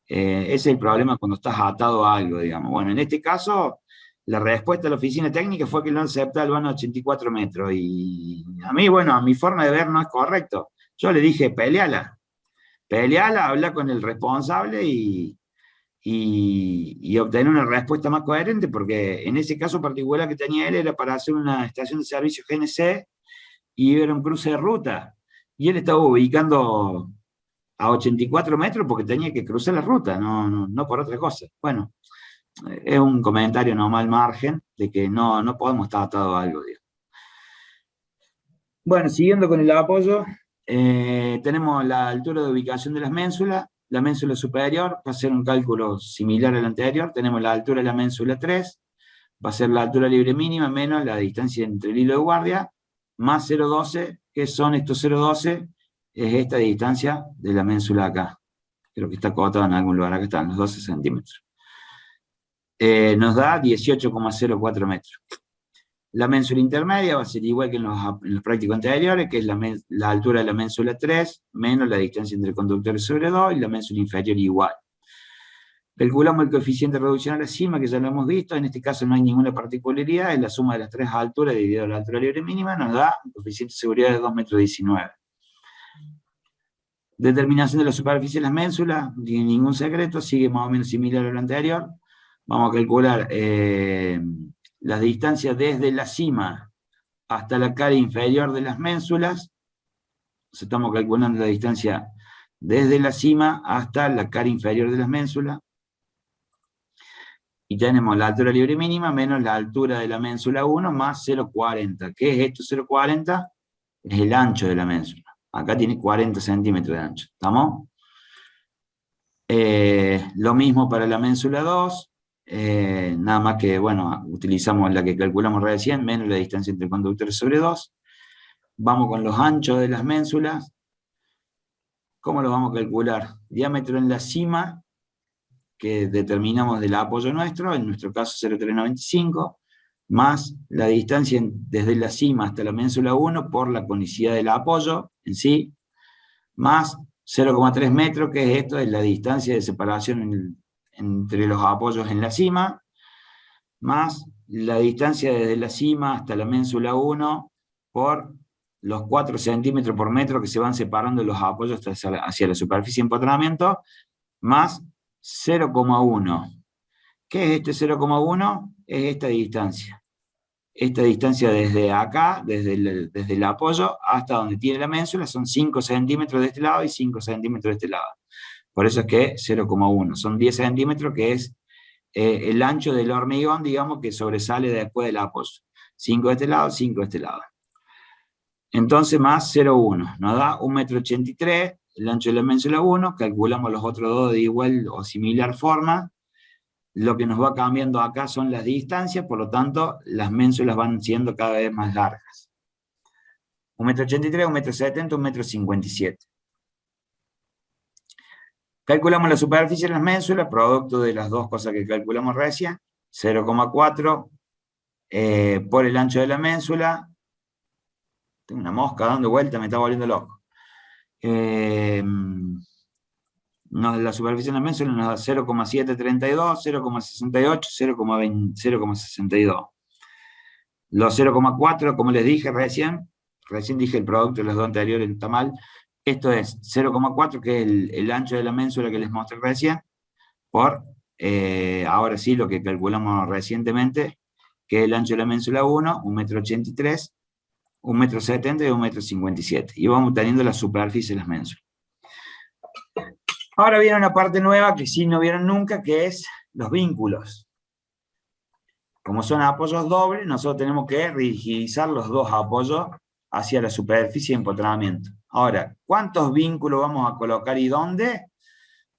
Ese es el problema cuando estás atado a algo, digamos. Bueno, en este caso, la respuesta de la oficina técnica fue que no acepta el vano de 84 metros. Y a mí, bueno, a mi forma de ver no es correcto. Yo le dije, peleala, habla con el responsable y obtener una respuesta más coherente, porque en ese caso particular que tenía él era para hacer una estación de servicio GNC y era un cruce de ruta. Y él estaba ubicando a 84 metros porque tenía que cruzar la ruta, no por otra cosa. Bueno, es un comentario nomás al margen de que no podemos estar atados a algo, digamos. Bueno, siguiendo con el apoyo, tenemos la altura de ubicación de las ménsulas. La ménsula superior va a ser un cálculo similar al anterior. Tenemos la altura de la ménsula 3, va a ser la altura libre mínima menos la distancia entre el hilo de guardia, más 0,12, que son estos 0,12, es esta distancia de la ménsula acá. Creo que está acotado en algún lugar, acá están los 12 centímetros. Nos da 18,04 metros. La ménsula intermedia va a ser igual que en los prácticos anteriores, que es la altura de la ménsula 3, menos la distancia entre conductores sobre 2, y la ménsula inferior igual. Calculamos el coeficiente de reducción a la cima, que ya lo hemos visto. En este caso no hay ninguna particularidad, es la suma de las tres alturas dividido la altura libre mínima, nos da un coeficiente de seguridad de 2,19 metros. Determinación de la superficie de las ménsulas, no tiene ningún secreto, sigue más o menos similar a lo anterior. Vamos a calcular las distancias desde la cima hasta la cara inferior de las ménsulas. Estamos calculando la distancia desde la cima hasta la cara inferior de las ménsulas. Y tenemos la altura libre mínima menos la altura de la ménsula 1 más 0,40. ¿Qué es esto 0,40? Es el ancho de la ménsula. Acá tiene 40 centímetros de ancho. ¿Estamos? Lo mismo para la ménsula 2. Nada más que, bueno, utilizamos la que calculamos recién, menos la distancia entre conductores sobre 2. Vamos con los anchos de las ménsulas. ¿Cómo los vamos a calcular? Diámetro en la cima, que determinamos del apoyo nuestro, en nuestro caso 0,395, más la distancia desde la cima hasta la ménsula 1 por la conicidad del apoyo en sí, más 0,3 metros, que es esto, es la distancia de separación entre los apoyos en la cima, más la distancia desde la cima hasta la ménsula 1 por los 4 centímetros por metro que se van separando los apoyos hacia la superficie de empotronamiento, más 0,1. ¿Qué es este 0,1? Es esta distancia. esta distancia desde acá, desde el apoyo hasta donde tiene la ménsula, son 5 centímetros de este lado y 5 centímetros de este lado. Por eso es que 0,1, son 10 centímetros, que es el ancho del hormigón, digamos, que sobresale después del apoyo. 5 de este lado, 5 de este lado. Entonces, más 0,1, nos da 1,83 m, el ancho de la ménsula 1, calculamos los otros dos de igual o similar forma. Lo que nos va cambiando acá son las distancias, por lo tanto, las ménsulas van siendo cada vez más largas. 1,83 m, 1,70 m, 1,57 m. Calculamos la superficie de las ménsulas, producto de las dos cosas que calculamos recién, 0,4 por el ancho de la ménsula. Tengo una mosca dando vuelta, me está volviendo loco. La superficie de la ménsula nos da 0,732, 0,68, 0,62. Los 0,4, como les dije recién dije el producto de los dos anteriores, está mal. Esto es 0,4, que es el ancho de la ménsula que les mostré recién, por, ahora sí, lo que calculamos recientemente, que es el ancho de la ménsula 1, 1,83 m, 1,70 m y 1,57 m. Y vamos teniendo la superficie de las ménsulas. Ahora viene una parte nueva que sí no vieron nunca, que es los vínculos. Como son apoyos dobles, nosotros tenemos que rigidizar los dos apoyos hacia la superficie de empotramiento. Ahora, ¿cuántos vínculos vamos a colocar y dónde?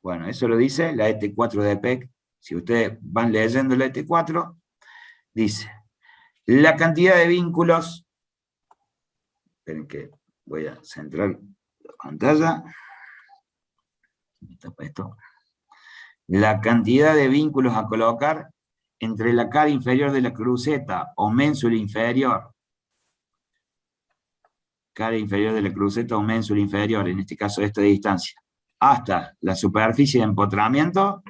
Bueno, eso lo dice la ET4 de PEC. Si ustedes van leyendo la ET4, dice, la cantidad de vínculos, esperen que voy a centrar la pantalla, la cantidad de vínculos a colocar entre la cara inferior de la cruceta o ménsula inferior, cara inferior de la cruceta o ménsula inferior, en este caso esta distancia, hasta la superficie de empotramiento,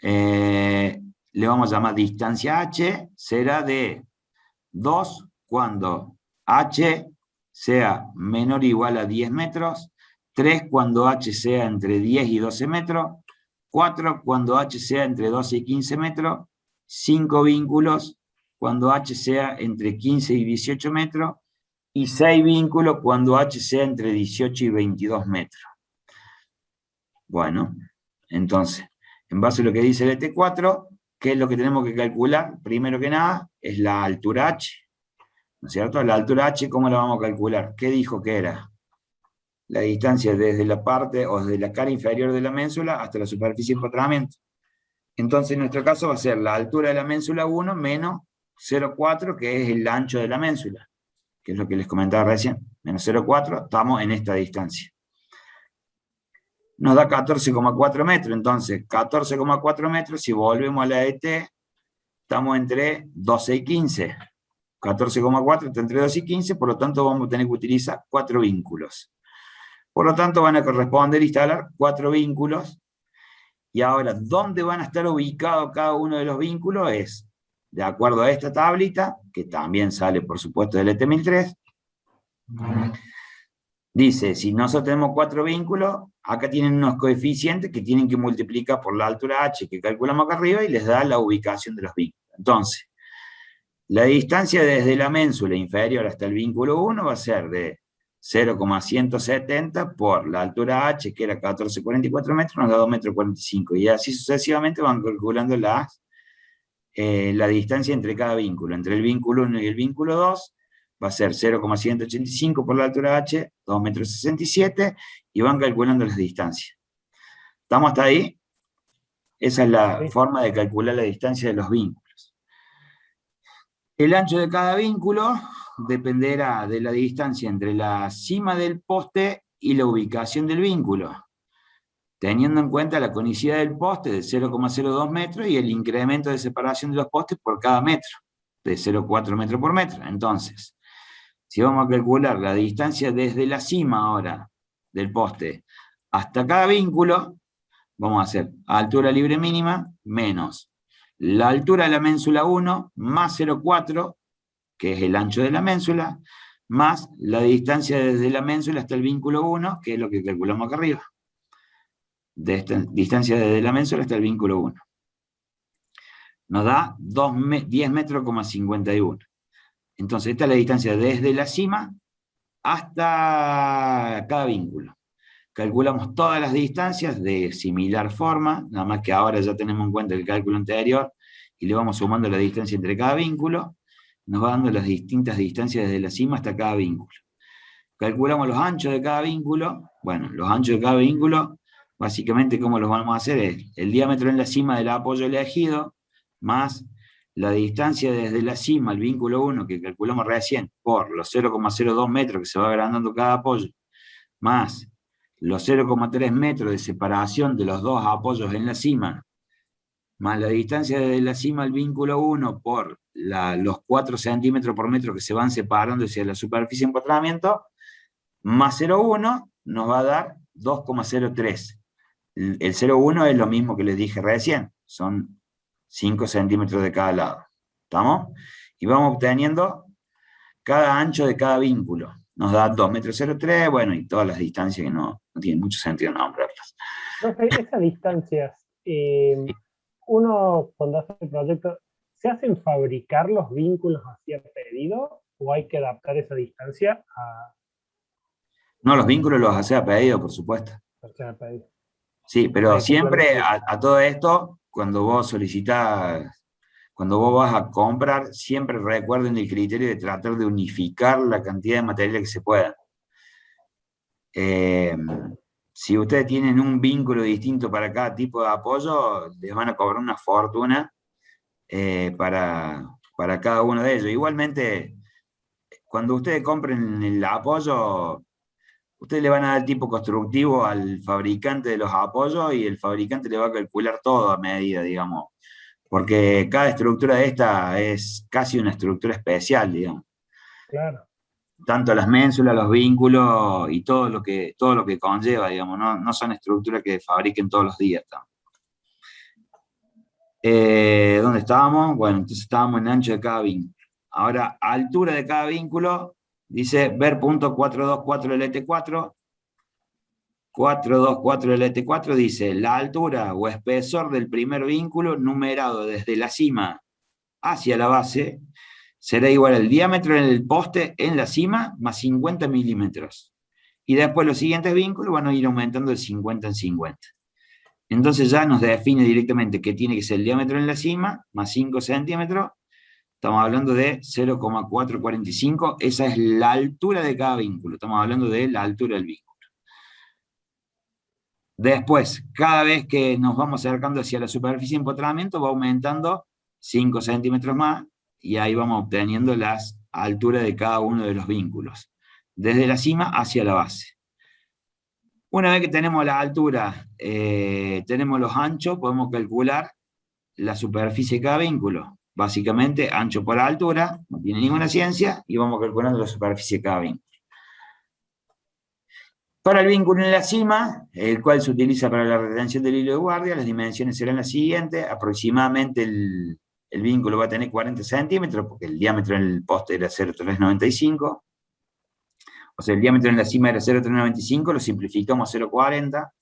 le vamos a llamar distancia H, será de 2 cuando H sea menor o igual a 10 metros, 3 cuando H sea entre 10 y 12 metros, 4 cuando H sea entre 12 y 15 metros, 5 vínculos cuando H sea entre 15 y 18 metros, y 6 vínculos cuando H sea entre 18 y 22 metros. Bueno, entonces, en base a lo que dice el ET4, ¿qué es lo que tenemos que calcular? Primero que nada, es la altura H. ¿No es cierto? La altura H, ¿cómo la vamos a calcular? ¿Qué dijo que era? La distancia desde la parte, o desde la cara inferior de la ménsula hasta la superficie de empotramiento. Entonces, en nuestro caso va a ser la altura de la ménsula 1 menos 0,4, que es el ancho de la ménsula, que es lo que les comentaba recién. Menos 0,4, estamos en esta distancia. Nos da 14,4 metros, entonces 14,4 metros, si volvemos a la ET, estamos entre 12 y 15. 14,4 está entre 12 y 15, por lo tanto vamos a tener que utilizar 4 vínculos. Por lo tanto van a corresponder instalar 4 vínculos. Y ahora, ¿dónde van a estar ubicados cada uno de los vínculos? Es, de acuerdo a esta tablita, que también sale por supuesto del ET 1003, dice, si nosotros tenemos 4 vínculos, acá tienen unos coeficientes que tienen que multiplicar por la altura H que calculamos acá arriba y les da la ubicación de los vínculos. Entonces, la distancia desde la ménsula inferior hasta el vínculo 1 va a ser de 0,170 por la altura H, que era 14,44 metros, nos da 2,45 metros, y así sucesivamente van calculando la distancia entre cada vínculo. Entre el vínculo 1 y el vínculo 2 va a ser 0,185 por la altura H, 2,67 metros, y van calculando las distancias. ¿Estamos hasta ahí? Esa es la forma de calcular la distancia de los vínculos. El ancho de cada vínculo dependerá de la distancia entre la cima del poste y la ubicación del vínculo, teniendo en cuenta la conicidad del poste de 0,02 metros y el incremento de separación de los postes por cada metro, de 0,4 metros por metro. Entonces, si vamos a calcular la distancia desde la cima ahora del poste hasta cada vínculo, vamos a hacer altura libre mínima menos la altura de la ménsula 1 más 0,4, que es el ancho de la ménsula, más la distancia desde la ménsula hasta el vínculo 1, que es lo que calculamos acá arriba. De esta distancia desde la ménsula hasta el vínculo 1. nos da 10 metros, 51. Entonces, esta es la distancia desde la cima hasta cada vínculo. Calculamos todas las distancias de similar forma, nada más que ahora ya tenemos en cuenta el cálculo anterior, y le vamos sumando la distancia entre cada vínculo, nos va dando las distintas distancias desde la cima hasta cada vínculo. Calculamos los anchos de cada vínculo. Bueno, los anchos de cada vínculo, básicamente, ¿cómo los vamos a hacer? Es el diámetro en la cima del apoyo elegido, más la distancia desde la cima al vínculo 1, que calculamos recién, por los 0,02 metros que se va agrandando cada apoyo, más los 0,3 metros de separación de los dos apoyos en la cima, más la distancia desde la cima al vínculo 1 por los 4 centímetros por metro que se van separando hacia la superficie de empotramiento, más 0,1 nos va a dar 2,03. El 0,1 es lo mismo que les dije recién, son 5 centímetros de cada lado. ¿Estamos? Y vamos obteniendo cada ancho de cada vínculo. Nos da 2,03 metros, bueno, y todas las distancias que no tienen mucho sentido nombrarlas. Profe, esas distancias, uno cuando hace el proyecto, ¿se hacen fabricar los vínculos hacia pedido o hay que adaptar esa distancia a No, los vínculos los hace a pedido, por supuesto. hacia pedido? Sí, pero Ahí siempre complemento. a todo esto, cuando vos solicitas, cuando vos vas a comprar, siempre recuerden el criterio de tratar de unificar la cantidad de materiales que se pueda. Si ustedes tienen un vínculo distinto para cada tipo de apoyo, les van a cobrar una fortuna para cada uno de ellos. Igualmente, cuando ustedes compren el apoyo, ustedes le van a dar el tipo constructivo al fabricante de los apoyos y el fabricante le va a calcular todo a medida, digamos. Porque cada estructura de esta es casi una estructura especial, digamos. Claro. Tanto las ménsulas, los vínculos y todo lo que conlleva, digamos, no son estructuras que fabriquen todos los días. ¿Dónde estábamos? Bueno, entonces estábamos en el ancho de cada vínculo. Ahora, altura de cada vínculo, dice ver punto 424 del ET4. 424 del ET4 dice la altura o espesor del primer vínculo numerado desde la cima hacia la base será igual al diámetro en el poste en la cima más 50 milímetros. Y después los siguientes vínculos van a ir aumentando de 50 en 50. Entonces ya nos define directamente que tiene que ser el diámetro en la cima más 5 centímetros. Estamos hablando de 0,445. Esa es la altura de cada vínculo. Estamos hablando de la altura del vínculo. Después, cada vez que nos vamos acercando hacia la superficie de empotramiento, va aumentando 5 centímetros más, y ahí vamos obteniendo las alturas de cada uno de los vínculos, desde la cima hacia la base. Una vez que tenemos la altura, tenemos los anchos, podemos calcular la superficie de cada vínculo. Básicamente, ancho por altura, no tiene ninguna ciencia, y vamos calculando la superficie de cada vínculo. Para el vínculo en la cima, el cual se utiliza para la retención del hilo de guardia, las dimensiones serán las siguientes. Aproximadamente el vínculo va a tener 40 centímetros, porque el diámetro en el poste era 0,395. O sea, el diámetro en la cima era 0,395, lo simplificamos a 0,40.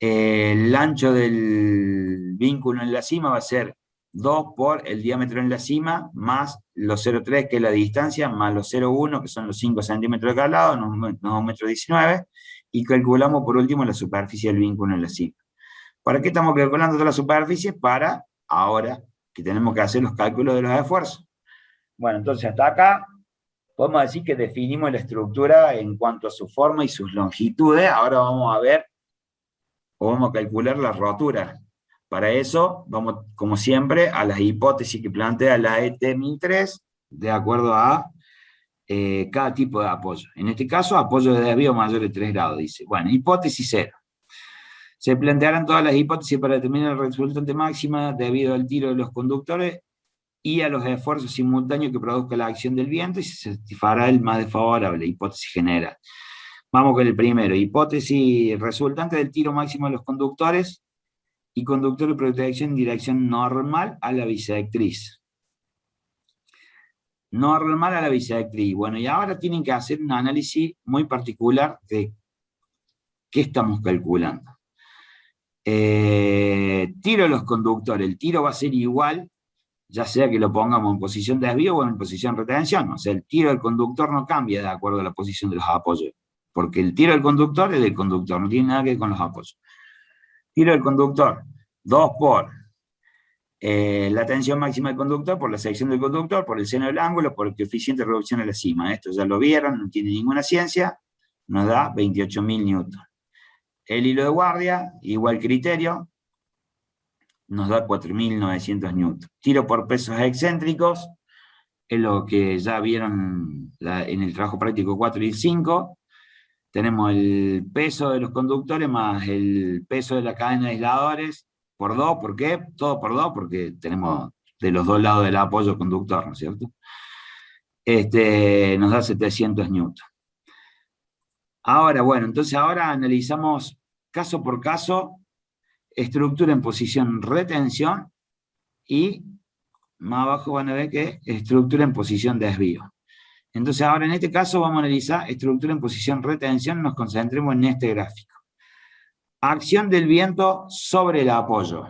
El ancho del vínculo en la cima va a ser 2 por el diámetro en la cima, más los 0,3, que es la distancia, más los 0,1, que son los 5 centímetros de cada lado, nos da 1,19 m, y calculamos por último la superficie del vínculo en la cima. ¿Para qué estamos calculando toda la superficie? Para ahora que tenemos que hacer los cálculos de los esfuerzos. Bueno, entonces hasta acá podemos decir que definimos la estructura en cuanto a su forma y sus longitudes. Ahora vamos a ver, o vamos a calcular la rotura. Para eso, vamos, como siempre, a las hipótesis que plantea la ET 1003, de acuerdo a cada tipo de apoyo. En este caso, apoyo de desvío mayor de 3 grados, dice. Bueno, hipótesis 0. Se plantearán todas las hipótesis para determinar la resultante máxima debido al tiro de los conductores y a los esfuerzos simultáneos que produzca la acción del viento, y se satisfará el más desfavorable, hipótesis general. Vamos con el primero. Hipótesis resultante del tiro máximo de los conductores y conductor de protección en dirección normal a la bisectriz. Normal a la bisectriz. Bueno, y ahora tienen que hacer un análisis muy particular de qué estamos calculando. Tiro de los conductores. El tiro va a ser igual, ya sea que lo pongamos en posición de desvío o en posición de retención. O sea, el tiro del conductor no cambia de acuerdo a la posición de los apoyos. Porque el tiro del conductor es del conductor, no tiene nada que ver con los apoyos. Tiro del conductor, 2 por la tensión máxima del conductor, por la sección del conductor, por el seno del ángulo, por el coeficiente de reducción a la cima. Esto ya lo vieron, no tiene ninguna ciencia, nos da 28.000 newton. El hilo de guardia, igual criterio, nos da 4.900 newton. Tiro por pesos excéntricos, es lo que ya vieron en el trabajo práctico 4 y 5. Tenemos el peso de los conductores más el peso de la cadena de aisladores, por 2, ¿por qué? Todo por 2, porque tenemos de los dos lados del apoyo conductor, ¿no es cierto? Nos da 700 newton. Ahora, bueno, entonces ahora analizamos caso por caso, estructura en posición retención, y más abajo van a ver que estructura en posición desvío. Entonces ahora en este caso vamos a analizar estructura en posición retención, nos concentremos en este gráfico. Acción del viento sobre el apoyo.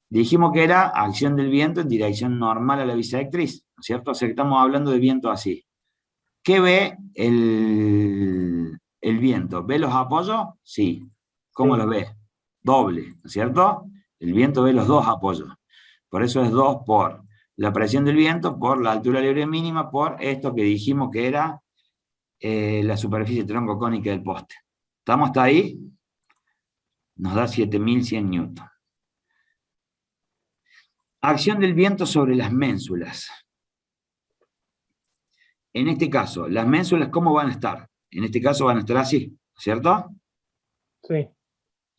Dijimos que era acción del viento en dirección normal a la bisectriz, ¿no es cierto? O sea que estamos hablando de viento así. ¿Qué ve el viento? ¿Ve los apoyos? Sí. ¿Cómo los ve? Doble, ¿no es cierto? El viento ve los dos apoyos. Por eso es 2 por la presión del viento, por la altura libre mínima, por esto que dijimos que era la superficie troncocónica del poste. ¿Estamos hasta ahí? Nos da 7.100 newton. Acción del viento sobre las ménsulas. En este caso, las ménsulas, ¿cómo van a estar? En este caso van a estar así, ¿cierto? Sí.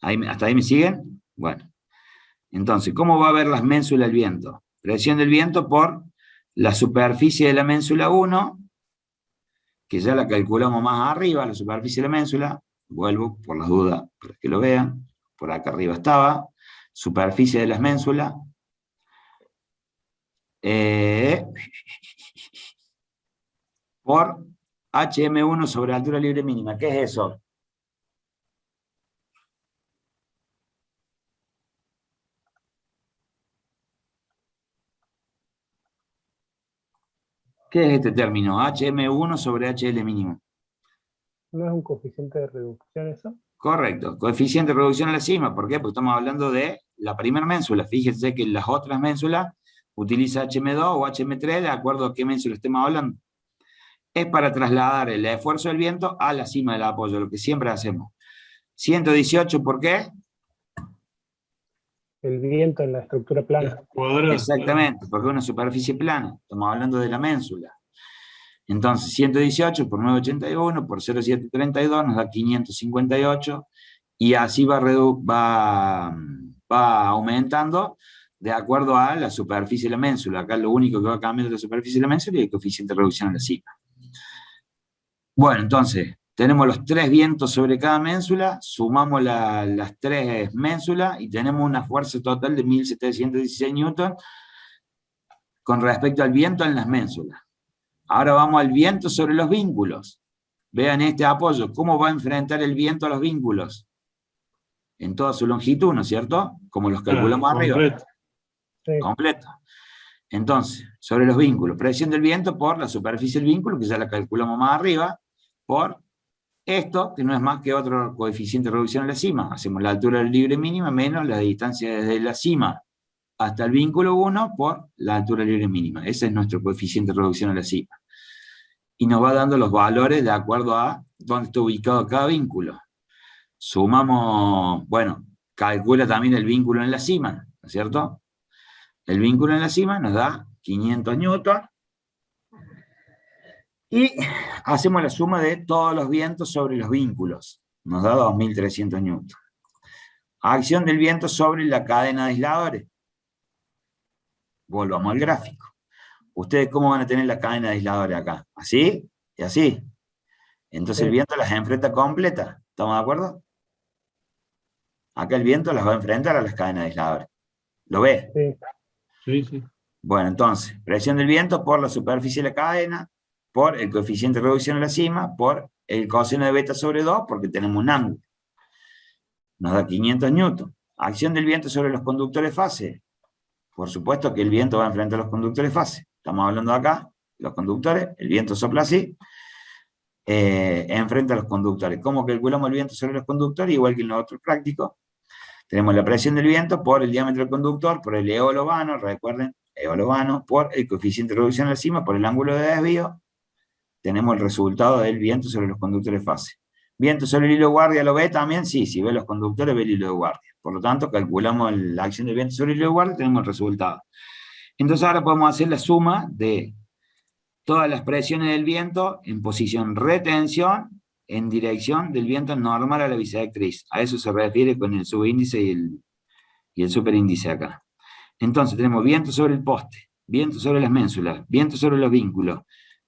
¿Hasta ahí me siguen? Bueno. Entonces, ¿cómo va a ver las ménsulas el viento? Presión del viento por la superficie de la ménsula 1, que ya la calculamos más arriba, la superficie de la ménsula. Vuelvo por las dudas, para que lo vean. Por acá arriba estaba. Superficie de las ménsulas. Por HM1 sobre altura libre mínima. ¿Qué es eso? ¿Qué es este término? HM1 sobre HL mínimo. ¿No es un coeficiente de reducción eso? Correcto, coeficiente de reducción a la cima. ¿Por qué? Porque estamos hablando de la primera ménsula. Fíjense que las otras ménsulas utiliza HM2 o HM3 de acuerdo a qué ménsula estemos hablando. Es para trasladar el esfuerzo del viento a la cima del apoyo, lo que siempre hacemos. 118, ¿por qué? El viento en la estructura plana. Cuadrado. Exactamente, porque es una superficie plana. Estamos hablando de la ménsula. Entonces, 118 por 981 por 0,732 nos da 558, y así va aumentando de acuerdo a la superficie de la ménsula. Acá lo único que va cambiando es la superficie de la ménsula y el coeficiente de reducción a la cima. Bueno, entonces, tenemos los 3 vientos sobre cada ménsula, sumamos las 3 ménsulas y tenemos una fuerza total de 1.716 newton con respecto al viento en las ménsulas. Ahora vamos al viento sobre los vínculos. Vean este apoyo, ¿cómo va a enfrentar el viento a los vínculos? En toda su longitud, ¿no es cierto? Como los calculamos arriba. Completo. Sí. Completo. Entonces, sobre los vínculos, presión del viento por la superficie del vínculo, que ya la calculamos más arriba, por esto, que no es más que otro coeficiente de reducción a la cima. Hacemos la altura libre mínima menos la distancia desde la cima hasta el vínculo 1 por la altura libre mínima. Ese es nuestro coeficiente de reducción a la cima. Y nos va dando los valores de acuerdo a dónde está ubicado cada vínculo. Sumamos, bueno, calcula también el vínculo en la cima, ¿no es cierto? El vínculo en la cima nos da 500 newton. Y hacemos la suma de todos los vientos sobre los vínculos. Nos da 2.300 newton. Acción del viento sobre la cadena de aisladores. Volvamos al gráfico. ¿Ustedes cómo van a tener la cadena de aisladores acá? ¿Así? Y así. Entonces Sí. el viento las enfrenta completas. ¿Estamos de acuerdo? Acá el viento las va a enfrentar a las cadenas de aisladores. ¿Lo ve? Sí. Sí, sí. Bueno, entonces, presión del viento por la superficie de la cadena, por el coeficiente de reducción a la cima, por el coseno de beta sobre 2, porque tenemos un ángulo. nos da 500 newton. Acción del viento sobre los conductores fase. Por supuesto que el viento va enfrente a los conductores fase. Estamos hablando de acá, los conductores, el viento sopla así, enfrente a los conductores. ¿Cómo calculamos el viento sobre los conductores? Igual que en los otros prácticos. Tenemos la presión del viento por el diámetro del conductor, por el eolo vano, recuerden, eolo vano, por el coeficiente de reducción al cima, por el ángulo de desvío. Tenemos el resultado del viento sobre los conductores fase. ¿Viento sobre el hilo de guardia lo ve también? Sí, si ve los conductores, ve el hilo de guardia. Por lo tanto, calculamos la acción del viento sobre el hilo de guardia y tenemos el resultado. Entonces ahora podemos hacer la suma de todas las presiones del viento en posición retención en dirección del viento normal a la bisectriz. A eso se refiere con el subíndice y el superíndice acá. Entonces tenemos viento sobre el poste, viento sobre las ménsulas, viento sobre los vínculos,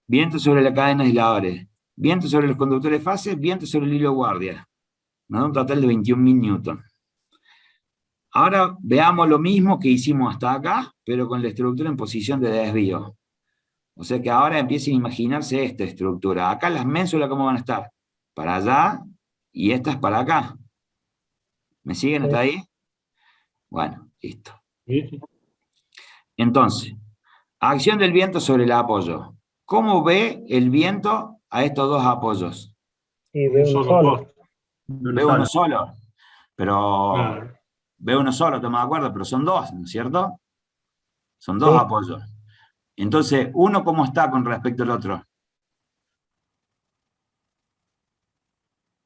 viento sobre la cadena de aisladores, viento sobre los conductores de fase, viento sobre el hilo de guardia. Nos da un total de 21.000 newton. Ahora veamos lo mismo que hicimos hasta acá, pero con la estructura en posición de desvío. O sea que ahora empiecen a imaginarse esta estructura. Acá las ménsulas, ¿cómo van a estar? Para allá, y estas para acá. ¿Me siguen hasta ahí? Bueno, listo. Entonces, acción del viento sobre el apoyo. ¿Cómo ve el viento a estos dos apoyos? Y ve uno solo. Ve uno solo. Pero Claro. ve uno solo, estamos de acuerdo, pero son dos, ¿no es cierto? Son dos apoyos. Entonces, ¿uno cómo está con respecto al otro?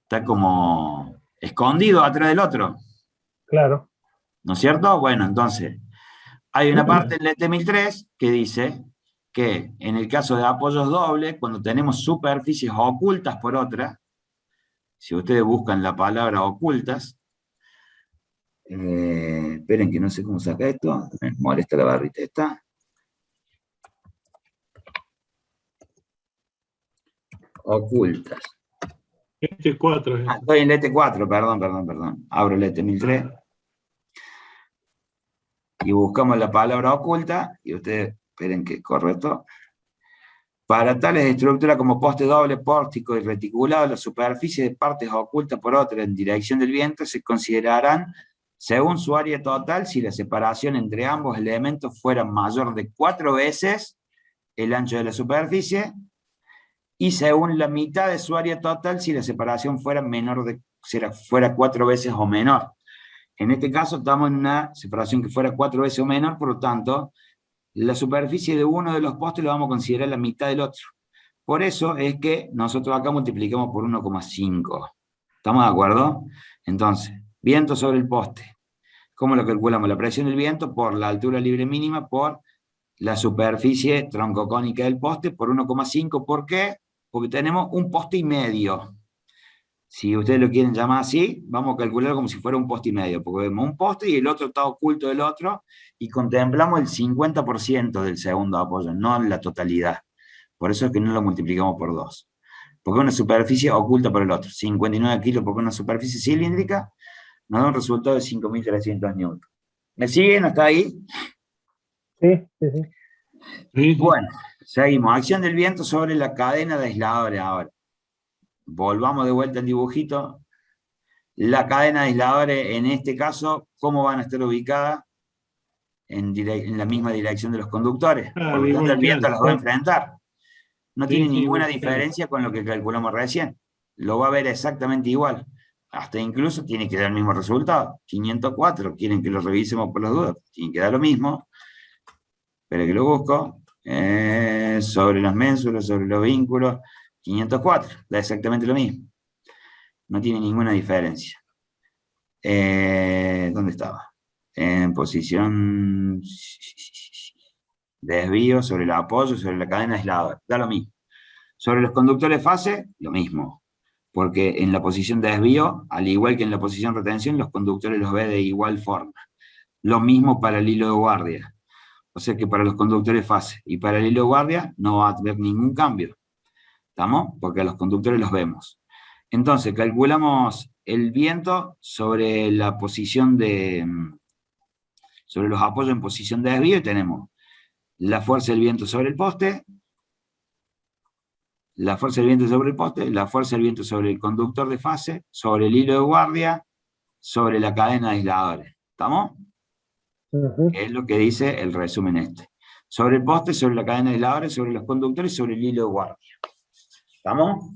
Está como escondido atrás del otro. Claro. ¿No es cierto? Bueno, entonces, hay una parte del LET 1003 que dice que en el caso de apoyos dobles, cuando tenemos superficies ocultas por otra, si ustedes buscan la palabra ocultas, esperen que no sé cómo saca esto, me molesta la barrita esta. Ocultas. Este 4 es. Estoy en el ET4, perdón. Abro el ET 1003. Y buscamos la palabra oculta, y ustedes esperen que es correcto. Para tales estructuras como poste doble, pórtico y reticulado, las superficies de partes ocultas por otra en dirección del viento se considerarán según su área total si la separación entre ambos elementos fuera mayor de 4 veces el ancho de la superficie, y según la mitad de su área total si la separación fuera fuera 4 veces o menor. En este caso estamos en una separación que fuera 4 veces o menor, por lo tanto, la superficie de uno de los postes lo vamos a considerar la mitad del otro. Por eso es que nosotros acá multiplicamos por 1,5. ¿Estamos de acuerdo? Entonces, viento sobre el poste. ¿Cómo lo calculamos? La presión del viento por la altura libre mínima por la superficie troncocónica del poste por 1,5. ¿Por qué? Porque tenemos un poste y medio. Si ustedes lo quieren llamar así, vamos a calcular como si fuera un poste y medio, porque vemos un poste y el otro está oculto del otro, y contemplamos el 50% del segundo apoyo, no la totalidad. Por eso es que no lo multiplicamos por 2. Porque una superficie oculta por el otro. 59 kilos porque una superficie cilíndrica nos da un resultado de 5.300 newton. ¿Me siguen hasta ahí? Sí. Bueno, seguimos. Acción del viento sobre la cadena de aisladores ahora. Volvamos de vuelta al dibujito. La cadena de aisladores, en este caso, ¿cómo van a estar ubicadas? En la misma dirección de los conductores. Por lo tanto, el viento los va a enfrentar. No tiene ninguna diferencia con lo que calculamos recién. Lo va a ver exactamente igual. Hasta incluso tiene que dar el mismo resultado. 504, quieren que lo revisemos por las dudas. Tiene que dar lo mismo. Espera que lo busco. Sobre las ménsulas, sobre los vínculos. 504, da exactamente lo mismo. No tiene ninguna diferencia. ¿Dónde estaba? En posición desvío, sobre el apoyo, sobre la cadena aisladora. Da lo mismo. Sobre los conductores de fase, lo mismo. Porque en la posición de desvío, al igual que en la posición de retención, los conductores los ve de igual forma. Lo mismo para el hilo de guardia. O sea que para los conductores de fase y para el hilo de guardia no va a haber ningún cambio. ¿Estamos? Porque a los conductores los vemos. Entonces, calculamos el viento sobre la posición sobre los apoyos en posición de desvío, y tenemos la fuerza del viento sobre el poste, la fuerza del viento sobre el poste, la fuerza del viento sobre el conductor de fase, sobre el hilo de guardia, sobre la cadena de aisladores. ¿Estamos? Ujú. Que es lo que dice el resumen este. Sobre el poste, sobre la cadena de aisladores, sobre los conductores, sobre el hilo de guardia. ¿Estamos?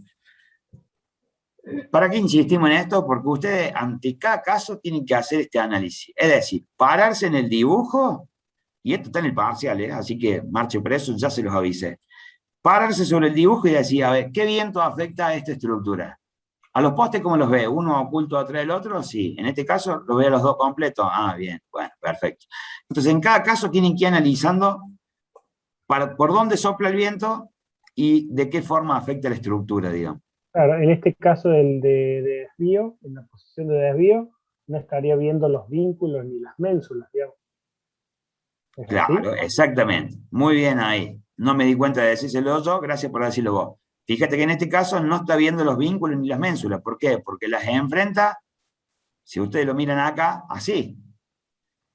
¿Para qué insistimos en esto? Porque ustedes ante cada caso tienen que hacer este análisis. Es decir, pararse en el dibujo, y esto está en el parcial, así que marche preso, ya se los avisé. Pararse sobre el dibujo y decir, a ver, ¿qué viento afecta a esta estructura? ¿A los postes cómo los ve? ¿Uno oculto atrás del otro? Sí. En este caso, ¿los ve a los dos completos? Ah, bien. Bueno, perfecto. Entonces, en cada caso tienen que ir analizando por dónde sopla el viento y de qué forma afecta la estructura, digamos. Claro, en este caso de desvío, en la posición de desvío, no estaría viendo los vínculos ni las ménsulas, digamos. ¿Es así? Claro, exactamente. Muy bien ahí. No me di cuenta de decírselo yo, gracias por decirlo vos. Fíjate que en este caso no está viendo los vínculos ni las ménsulas. ¿Por qué? Porque las enfrenta, si ustedes lo miran acá, así.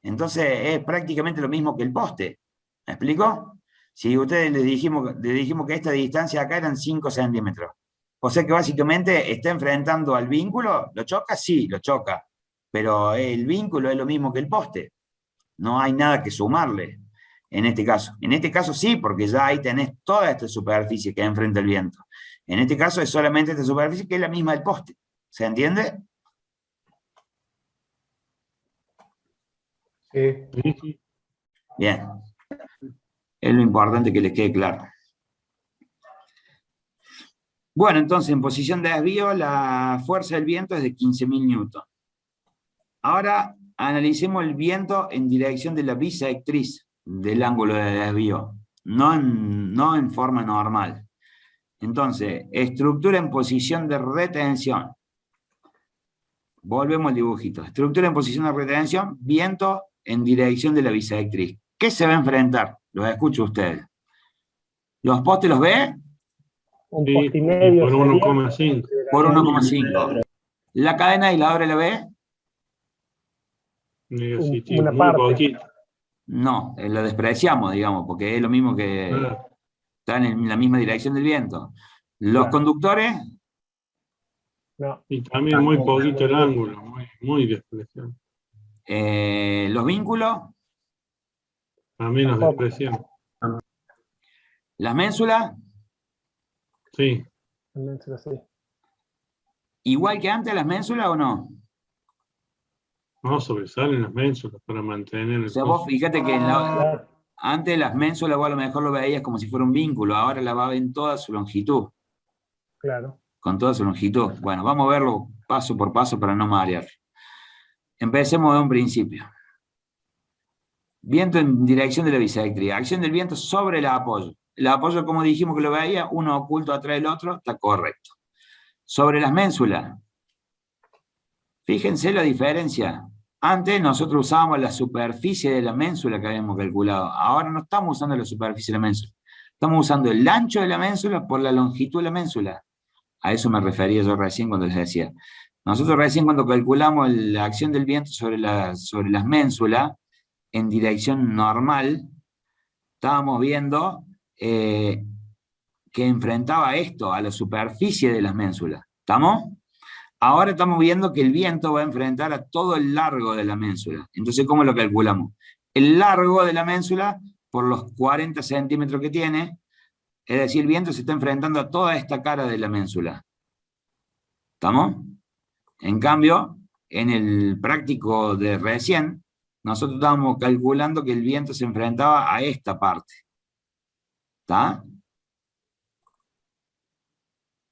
Entonces es prácticamente lo mismo que el poste. ¿Me explico? Si ustedes les dijimos que esta distancia acá eran 5 centímetros. O sea que básicamente está enfrentando al vínculo. ¿Lo choca? Sí, lo choca. Pero el vínculo es lo mismo que el poste. No hay nada que sumarle en este caso. En este caso sí, porque ya ahí tenés toda esta superficie que enfrenta el viento. En este caso es solamente esta superficie que es la misma del poste. ¿Se entiende? Sí. Bien. Es lo importante que les quede claro. Bueno, entonces en posición de desvío la fuerza del viento es de 15.000 newton. Ahora analicemos el viento en dirección de la bisectriz del ángulo de desvío, no en forma normal. Entonces, estructura en posición de retención. Volvemos al dibujito. Estructura en posición de retención, viento en dirección de la bisectriz. ¿Qué se va a enfrentar? Los escucho a ustedes. ¿Los postes los ve? Un Sí, poste y medio por sería 1,5. Por 1,5. ¿La cadena aisladora la ve? Negativo, una muy parte. poquito. No, la despreciamos, digamos, porque es lo mismo que Ah, están en la misma dirección del viento. Los Claro. conductores, No, y también muy poquito el ángulo, muy despreciable. los vínculos, También nos Tampoco. despreciamos. las ménsulas, Sí, ménsula sí. igual que antes las ménsulas o no. no sobresalen las ménsulas para mantener O el sea, vos poste. fíjate que Claro, antes las ménsulas vos a lo mejor lo veías como si fuera un vínculo, ahora la va a ver en toda su longitud, claro. con toda su longitud. Bueno, vamos a verlo paso por paso para no marear. Empecemos de un principio. Viento en dirección de la bisectriz. Acción del viento sobre el apoyo. El apoyo, como dijimos que lo veía, uno oculto atrás del otro, está correcto. Sobre las ménsulas. Fíjense la diferencia. Antes nosotros usábamos la superficie de la ménsula que habíamos calculado. Ahora no estamos usando la superficie de la ménsula. Estamos usando el ancho de la ménsula por la longitud de la ménsula. A eso me refería yo recién cuando les decía. Nosotros recién cuando calculamos la acción del viento sobre las ménsulas, en dirección normal, estábamos viendo que enfrentaba esto a la superficie de las ménsulas. ¿Estamos? Ahora estamos viendo que el viento va a enfrentar a todo el largo de la ménsula. Entonces, ¿cómo lo calculamos? El largo de la ménsula por los 40 centímetros que tiene, es decir, el viento se está enfrentando a toda esta cara de la ménsula. ¿Estamos? En cambio, en el práctico de recién, nosotros estábamos calculando que el viento se enfrentaba a esta parte. ¿Está?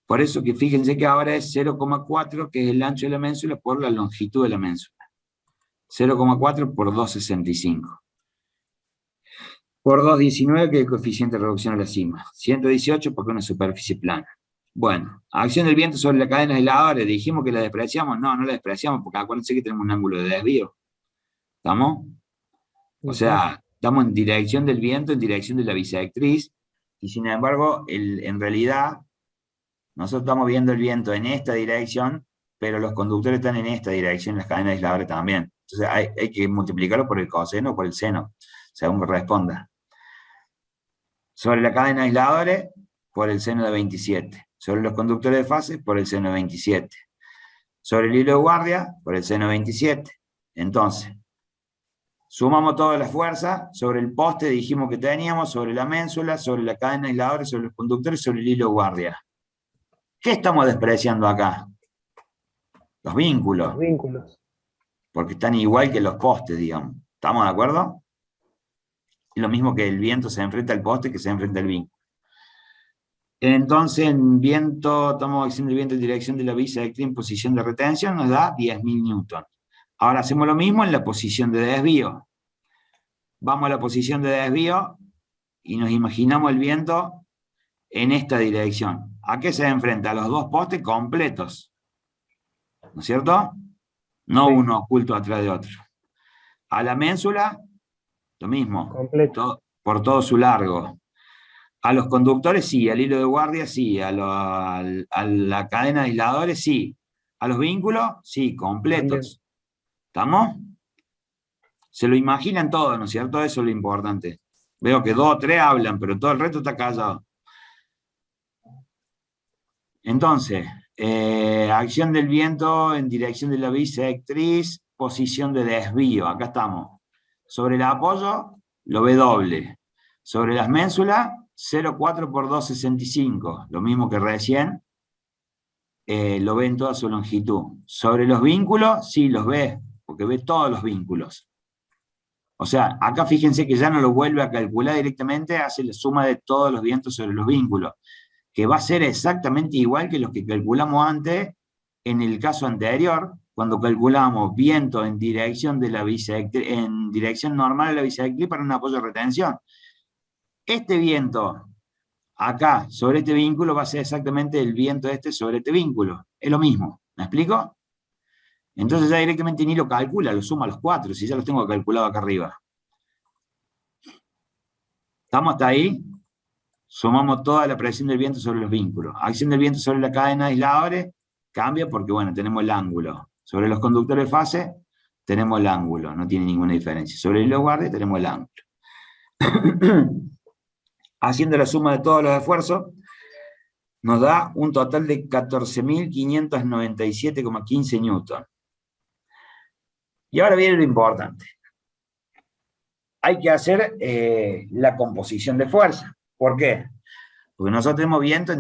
Por eso que fíjense que ahora es 0,4, que es el ancho de la ménsula, por la longitud de la ménsula. 0,4 por 2,65. Por 2,19, que es el coeficiente de reducción a la cima. 118 porque es una superficie plana. Bueno, acción del viento sobre la cadena aisladora. Dijimos que la despreciamos. No, no la despreciamos, porque acuérdense que tenemos un ángulo de desvío. ¿Estamos? O sea, estamos en dirección del viento, en dirección de la bisectriz, y sin embargo, en realidad, nosotros estamos viendo el viento en esta dirección, pero los conductores están en esta dirección, las cadenas aisladoras también. Entonces hay que multiplicarlo por el coseno o por el seno, según que responda. Sobre la cadena de aisladores, por el seno de 27. Sobre los conductores de fase, por el seno de 27. sobre el hilo de guardia por el seno 27. Entonces, sumamos todas las fuerzas sobre el poste, dijimos que teníamos, sobre la ménsula, sobre la cadena aisladora, sobre los conductores, sobre el hilo de guardia. ¿Qué estamos despreciando acá? Los vínculos. Los vínculos. Porque están igual que los postes, digamos. ¿Estamos de acuerdo? Es lo mismo que el viento se enfrenta al poste que se enfrenta al vínculo. Entonces, en viento, estamos diciendo el viento en dirección de la bisectriz en posición de retención, nos da 10.000 newton. Ahora hacemos lo mismo en la posición de desvío. Vamos a la posición de desvío y nos imaginamos el viento en esta dirección. ¿A qué se enfrenta? A los dos postes completos. ¿No es cierto? No Sí. uno oculto atrás de otro. A la ménsula, lo mismo. Completo. Por todo su largo. A los conductores sí, al hilo de guardia sí, a la cadena de aisladores sí. A los vínculos sí, completos. ¿Estamos? Se lo imaginan todo, ¿no es cierto? Eso es lo importante. Veo que 2 o 3 hablan, pero todo el resto está callado. Entonces, acción del viento en dirección de la bisectriz, posición de desvío. Acá estamos. Sobre el apoyo, lo ve doble. Sobre las ménsulas, 0,4 por 2,65. Lo mismo que recién. Lo ve en toda su longitud. Sobre los vínculos, sí, los ve, porque ve todos los vínculos. O sea, acá fíjense que ya no lo vuelve a calcular directamente, hace la suma de todos los vientos sobre los vínculos, que va a ser exactamente igual que los que calculamos antes, en el caso anterior, cuando calculamos viento en dirección de la bisectriz, en dirección normal a la bisectriz para un apoyo de retención. Este viento acá, sobre este vínculo, va a ser exactamente el viento este sobre este vínculo. Es lo mismo, ¿me explico? Entonces ya directamente ni lo calcula, lo suma a los 4, si ya los tengo calculado acá arriba. ¿Estamos hasta ahí? Sumamos toda la presión del viento sobre los vínculos. Acción del viento sobre la cadena de aisladores cambia porque, bueno, tenemos el ángulo. Sobre los conductores de fase, tenemos el ángulo, no tiene ninguna diferencia. Sobre el hilo de guardia, tenemos el ángulo. Haciendo la suma de todos los esfuerzos, nos da un total de 14.597,15 newton. Y ahora viene lo importante. Hay que hacer la composición de fuerza. ¿Por qué? Porque nosotros tenemos viento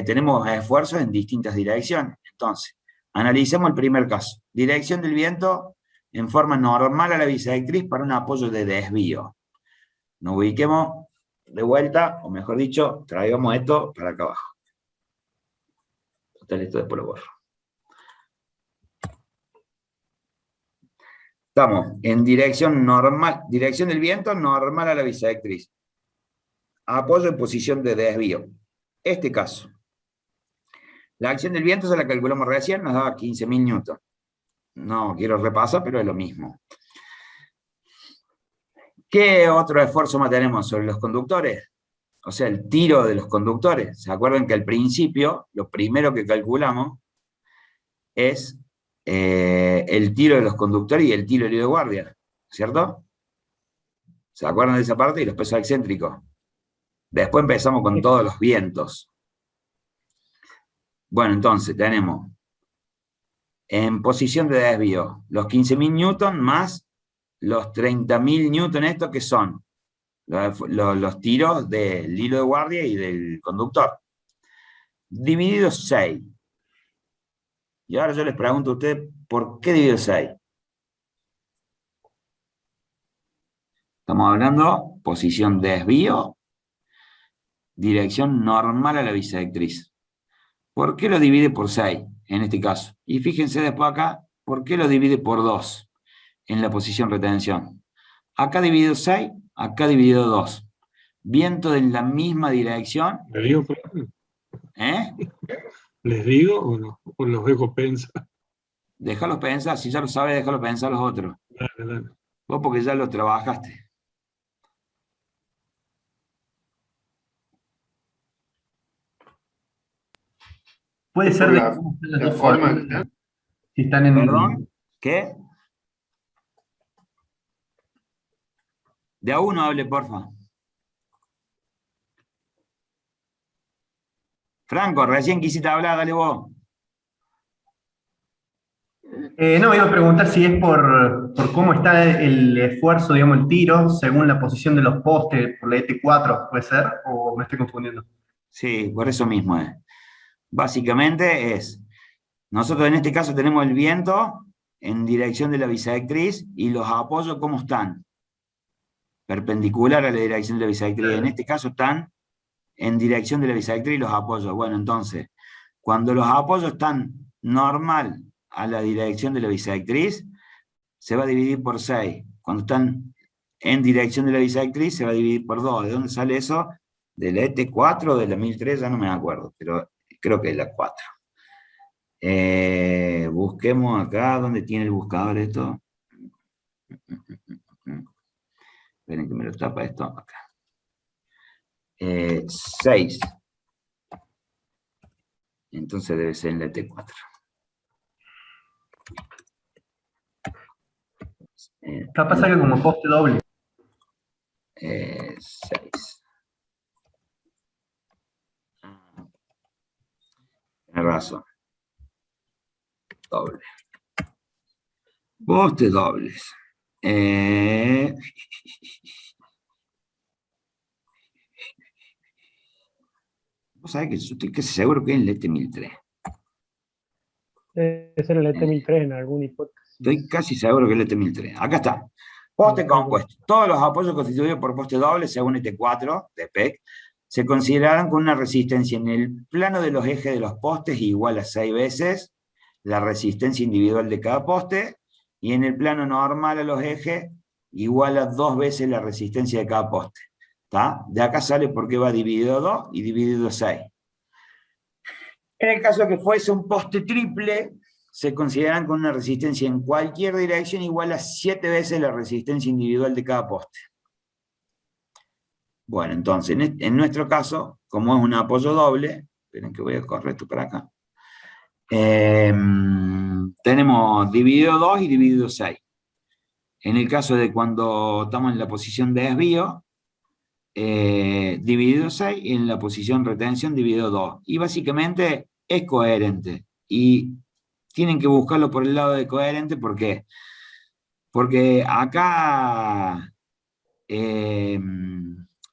tenemos esfuerzos en distintas direcciones. Entonces, analicemos el primer caso. Dirección del viento en forma normal a la bisectriz para un apoyo de desvío. Nos ubiquemos de vuelta, o mejor dicho, traigamos esto para acá abajo. Total, esto después lo borro. Estamos en dirección normal, dirección del viento normal a la bisectriz. Apoyo en posición de desvío. Este caso. La acción del viento se la calculamos recién, nos daba 15.000 newton. No quiero repasar, pero es lo mismo. ¿Qué otro esfuerzo más tenemos sobre los conductores? O sea, el tiro de los conductores. ¿Se acuerdan que al principio, lo primero que calculamos es el tiro de los conductores y el tiro del hilo de guardia? ¿Cierto? ¿Se acuerdan de esa parte? Y los pesos excéntricos. Después empezamos con todos los vientos. Bueno, entonces tenemos en posición de desvío los 15.000 newton más los 30.000 newton, estos que son los tiros del hilo de guardia y del conductor. Dividido 6. Y ahora yo les pregunto a ustedes, ¿por qué dividido 6? Estamos hablando posición desvío, dirección normal a la bisectriz. ¿Por qué lo divide por 6 en este caso? Y fíjense después acá, ¿por qué lo divide por 2 en la posición retención? Acá dividido 6, acá dividido 2. Viento en la misma dirección. ¿Les digo, ¿Les digo o no? ¿O los dejo pensar? Déjalos pensar, si ya lo sabes, déjalos pensar los otros. Dale, dale. Vos porque ya lo trabajaste. Puede ser Por de la- cómo están las la dos forma formas. Si están en. ¿Perdón? ¿Qué? De a uno hable, porfa. Franco, recién quisiste hablar, dale vos. No, iba a preguntar si es por cómo está el esfuerzo, digamos, el tiro, según la posición de los postes por la ET4, ¿puede ser? ¿O me estoy confundiendo? Sí, por eso mismo es. Básicamente es, nosotros en este caso tenemos el viento en dirección de la bisectriz y los apoyos, ¿cómo están? Perpendicular a la dirección de la bisectriz. En este caso están en dirección de la bisectriz los apoyos. Bueno, entonces, cuando los apoyos están normal a la dirección de la bisectriz, se va a dividir por 6. Cuando están en dirección de la bisectriz, se va a dividir por 2. ¿De dónde sale eso? ¿De la ET4 o de la 1003? Ya no me acuerdo, pero creo que es la 4. Busquemos acá, ¿dónde tiene el buscador esto? Esperen que me lo tapa esto, acá. 6. Entonces debe ser en la ET4. Capaz salga como poste doble. 6. Tienes razón. Doble. Postes dobles. Vos sabés que yo estoy casi seguro que es el ET1003. Debe ser el ET1003 en alguna hipótesis. Estoy casi seguro que es el ET1003. Acá está. Poste compuesto. Todos los apoyos constituidos por poste doble, según ET4 de PEC, se considerarán con una resistencia en el plano de los ejes de los postes igual a 6 veces la resistencia individual de cada poste, y en el plano normal a los ejes igual a 2 veces la resistencia de cada poste. ¿Está? De acá sale porque va dividido 2 y dividido 6. En el caso que fuese un poste triple, se consideran con una resistencia en cualquier dirección igual a 7 veces la resistencia individual de cada poste. Bueno, entonces, en nuestro caso, como es un apoyo doble, esperen que voy a correr esto para acá, tenemos dividido 2 y dividido 6. En el caso de cuando estamos en la posición de desvío, dividido 6, y en la posición retención dividido 2. Y básicamente es coherente. Y tienen que buscarlo por el lado de coherente, ¿por qué? Porque acá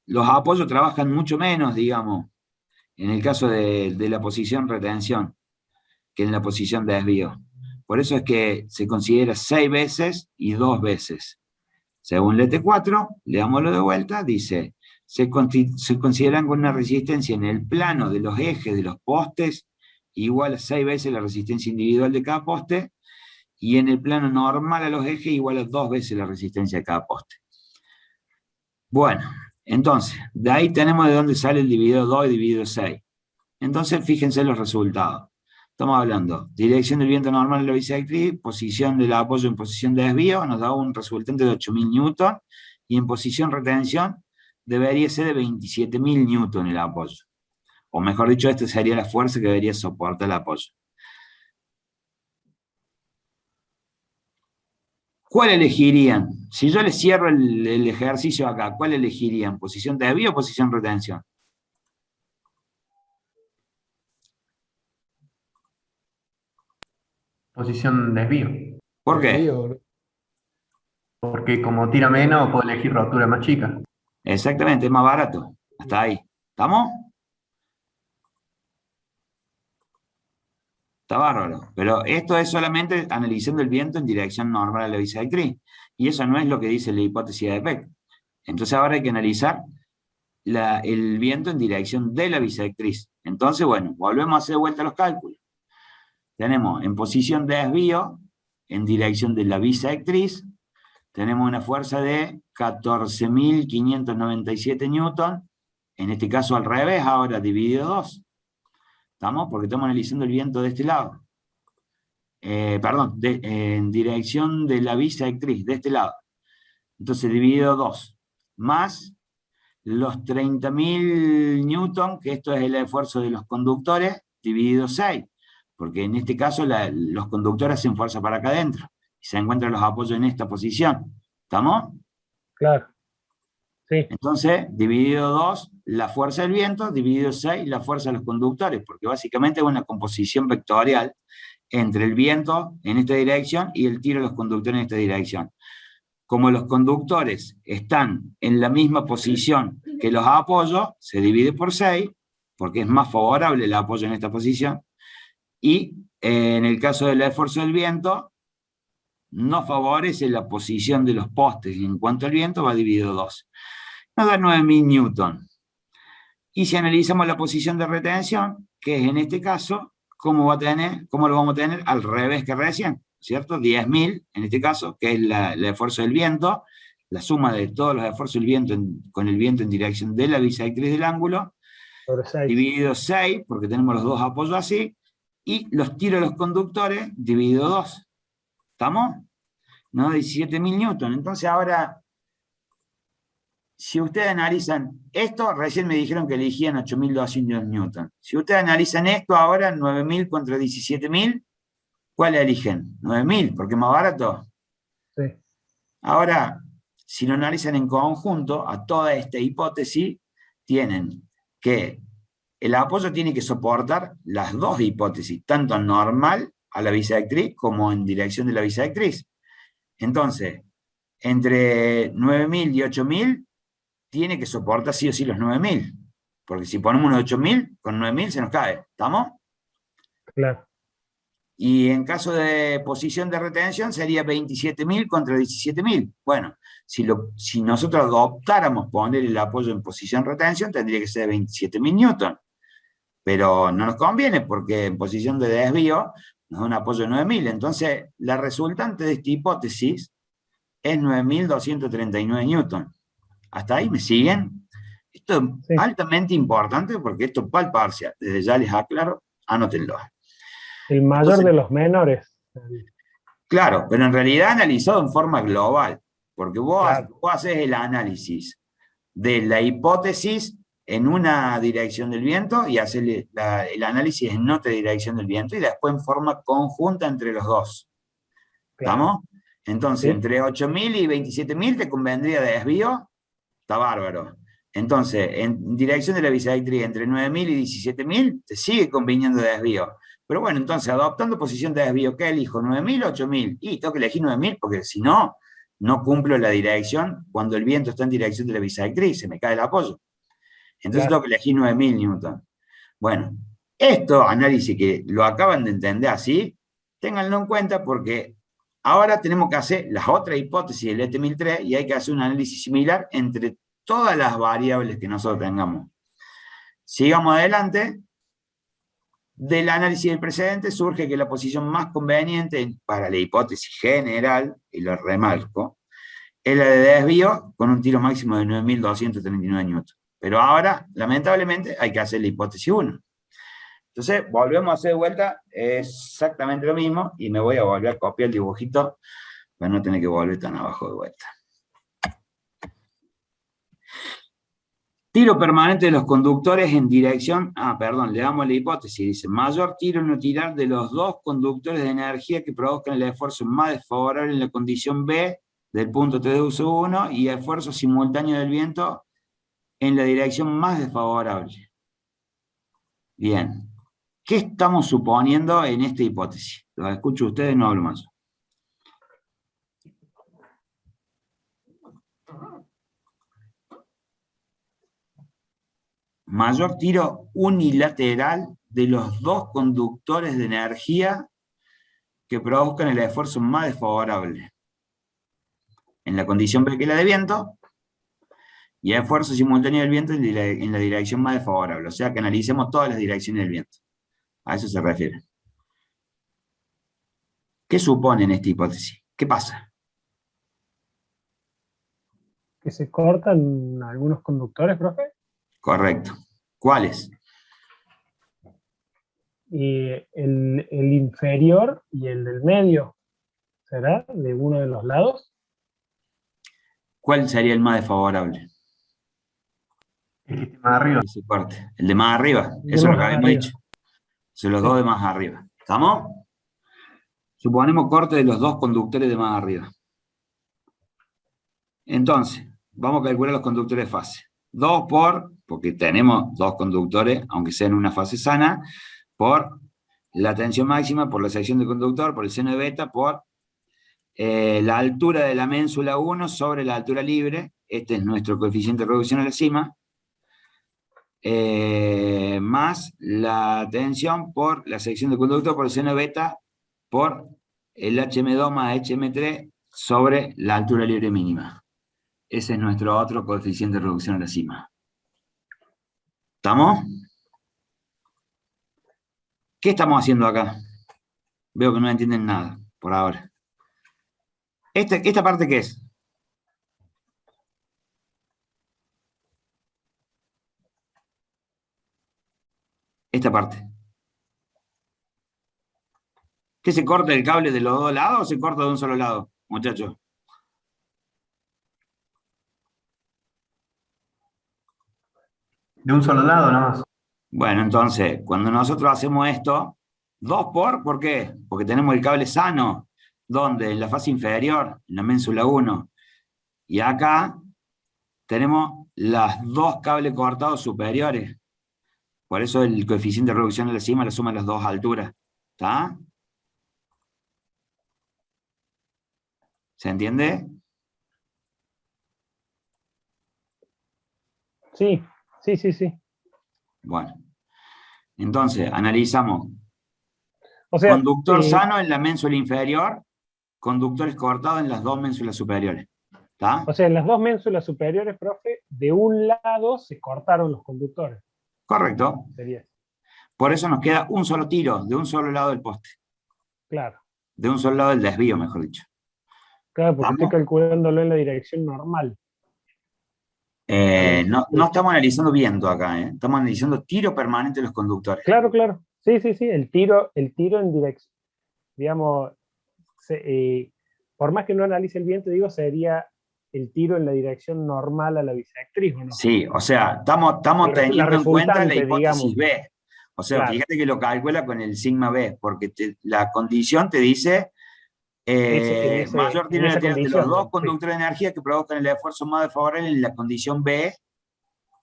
los apoyos trabajan mucho menos, digamos, en el caso de la posición retención, que en la posición de desvío. Por eso es que se considera 6 veces y 2 veces. Según el ET4, leámoslo de vuelta, dice, se consideran con una resistencia en el plano de los ejes de los postes igual a 6 veces la resistencia individual de cada poste, y en el plano normal a los ejes igual a 2 veces la resistencia de cada poste. Bueno, entonces, de ahí tenemos de dónde sale el dividido 2 y dividido 6. Entonces, fíjense los resultados. Estamos hablando, dirección del viento normal en la bisectriz, posición del apoyo en posición de desvío, nos da un resultante de 8.000 newton, y en posición retención debería ser de 27.000 newton el apoyo. O mejor dicho, esta sería la fuerza que debería soportar el apoyo. ¿Cuál elegirían? Si yo les cierro el ejercicio acá, ¿cuál elegirían? ¿Posición de desvío o posición retención? Posición desvío. ¿Por qué? Desvío. Porque como tira menos, puedo elegir rotura más chica. Exactamente, es más barato. Hasta ahí. ¿Estamos? Está bárbaro. Pero esto es solamente analizando el viento en dirección normal a la bisectriz. Y eso no es lo que dice la hipótesis de PEC. Entonces ahora hay que analizar el viento en dirección de la bisectriz. Entonces, bueno, volvemos a hacer de vuelta los cálculos. Tenemos en posición de desvío, en dirección de la bisectriz, tenemos una fuerza de 14.597 newton, en este caso al revés, ahora dividido 2. ¿Estamos? Porque estamos analizando el viento de este lado. Perdón, en dirección de la bisectriz, de este lado. Entonces dividido 2, más los 30.000 newton, que esto es el esfuerzo de los conductores, dividido 6. Porque en este caso los conductores hacen fuerza para acá adentro, y se encuentran los apoyos en esta posición. ¿Estamos? Claro. Sí. Entonces, dividido 2, la fuerza del viento, dividido 6, la fuerza de los conductores, porque básicamente es una composición vectorial, entre el viento en esta dirección y el tiro de los conductores en esta dirección. Como los conductores están en la misma posición que los apoyos, se divide por 6, porque es más favorable el apoyo en esta posición, y en el caso del esfuerzo del viento, no favorece la posición de los postes, y en cuanto al viento va dividido 2. Nos da 9.000 newton. Y si analizamos la posición de retención, que es en este caso, ¿cómo lo vamos a tener? Al revés que recién, ¿cierto? 10.000, en este caso, que es el esfuerzo del viento, la suma de todos los esfuerzos del viento con el viento en dirección de la bisectriz del ángulo, Sobre 6. dividido 6, porque tenemos los dos apoyos así, y los tiros de los conductores dividido 2. ¿Estamos? ¿No? 17.000 newton. Entonces ahora, si ustedes analizan esto, recién me dijeron que elegían 8.200 newton. Si ustedes analizan esto ahora, 9.000 contra 17.000, ¿cuál eligen? 9.000, porque es más barato. Sí. Ahora, si lo analizan en conjunto, a toda esta hipótesis, tienen que el apoyo tiene que soportar las dos hipótesis, tanto normal a la bisectriz como en dirección de la bisectriz. Entonces, entre 9.000 y 8.000, tiene que soportar sí o sí los 9.000. Porque si ponemos unos 8.000, con 9.000 se nos cae. ¿Estamos? Claro. Y en caso de posición de retención sería 27.000 contra 17.000. Bueno, si nosotros adoptáramos poner el apoyo en posición de retención, tendría que ser 27.000 newton. Pero no nos conviene porque en posición de desvío nos da un apoyo de 9.000. Entonces, la resultante de esta hipótesis es 9.239 newton. ¿Hasta ahí me siguen? Esto es altamente importante porque esto es para el parcial. Desde ya les aclaro, anótenlo. El mayor Entonces, de los menores. Claro, pero en realidad analizado en forma global, porque vos Claro. haces el análisis de la hipótesis en una dirección del viento y haces el análisis en otra dirección del viento y después en forma conjunta entre los dos. ¿Estamos? Entonces, Sí. entre 8.000 y 27.000 te convendría de desvío, está bárbaro. Entonces, en dirección de la bisectriz entre 9.000 y 17.000 te sigue conviniendo de desvío. Pero bueno, entonces, adoptando posición de desvío, ¿qué elijo? ¿9.000 o 8.000? Y tengo que elegir 9.000 porque si no, no cumplo la dirección cuando el viento está en dirección de la bisectriz, se me cae el apoyo. Entonces tengo que elegir 9.000 newton. Bueno, esto, análisis que lo acaban de entender así, ténganlo en cuenta porque ahora tenemos que hacer las otras hipótesis del ET1003 y hay que hacer un análisis similar entre todas las variables que nosotros tengamos. Sigamos adelante. Del análisis del precedente surge que la posición más conveniente para la hipótesis general, y lo remarco, es la de desvío con un tiro máximo de 9.239 newton. Pero ahora, lamentablemente, hay que hacer la hipótesis 1. Entonces, volvemos a hacer de vuelta exactamente lo mismo, y me voy a volver a copiar el dibujito para no tener que volver tan abajo de vuelta. Tiro permanente de los conductores en dirección, le damos la hipótesis, dice, mayor tiro no tirar de los dos conductores de energía que produzcan el esfuerzo más desfavorable en la condición B del punto T de uso 1 y esfuerzo simultáneo del viento en la dirección más desfavorable. Bien. ¿Qué estamos suponiendo en esta hipótesis? Los escucho a ustedes, no hablo más. Mayor tiro unilateral de los dos conductores de energía que produzcan el esfuerzo más desfavorable. En la condición B que es la de viento, y esfuerzo simultáneo del viento en la dirección más desfavorable. O sea que analicemos todas las direcciones del viento. A eso se refiere. ¿Qué supone en esta hipótesis? ¿Qué pasa? ¿Que se cortan algunos conductores, profe? Correcto. ¿Cuáles? Y el inferior y el del medio, ¿será? ¿De uno de los lados? ¿Cuál sería el más desfavorable? El que esté más arriba. Ese corte. El de más arriba. El de Eso es lo más que habíamos arriba. dicho. Son los dos de más arriba. ¿Estamos? Suponemos corte de los dos conductores de más arriba. Entonces, vamos a calcular los conductores de fase. 2 porque tenemos dos conductores, aunque sea en una fase sana, por la tensión máxima por la sección del conductor, por el seno de beta, por la altura de la ménsula 1 sobre la altura libre. Este es nuestro coeficiente de reducción a la cima. Más la tensión por la sección del conductor, por el seno de beta, por el HM2 más HM3 sobre la altura libre mínima. Ese es nuestro otro coeficiente de reducción a la cima. ¿Estamos? ¿Qué estamos haciendo acá? Veo que no entienden nada, por ahora. ¿Esta parte qué es? Esta parte. ¿Qué se corta el cable de los dos lados o se corta de un solo lado, muchachos? De un solo lado nomás. Bueno, entonces, cuando nosotros hacemos esto, ¿por qué? Porque tenemos el cable sano. ¿Dónde? En la fase inferior, en la ménsula 1. Y acá tenemos los dos cables cortados superiores. Por eso el coeficiente de reducción de la cima la suma las dos alturas. ¿Está? ¿Se entiende? Sí, sí. Bueno. Entonces, analizamos. O sea, Conductor sano en la ménsula inferior, conductores cortados en las dos ménsulas superiores. ¿Está? O sea, en las dos ménsulas superiores, profe, de un lado se cortaron los conductores. Correcto. Sería. Por eso nos queda un solo tiro, de un solo lado del poste. Claro. De un solo lado del desvío, mejor dicho. Claro, porque ¿Vamos? estoy calculándolo en la dirección normal. No estamos analizando viento acá, estamos analizando tiro permanente de los conductores. Claro. Sí. El tiro en dirección. Digamos, por más que no analice el viento, digo, sería el tiro en la dirección normal a la bisectriz, ¿o no? Sí, o sea, estamos teniendo en cuenta la hipótesis digamos. B. O sea, Claro. fíjate que lo calcula con el sigma B, porque la condición te dice mayor tiro de los dos conductores de energía que provocan el esfuerzo más desfavorable en la condición B.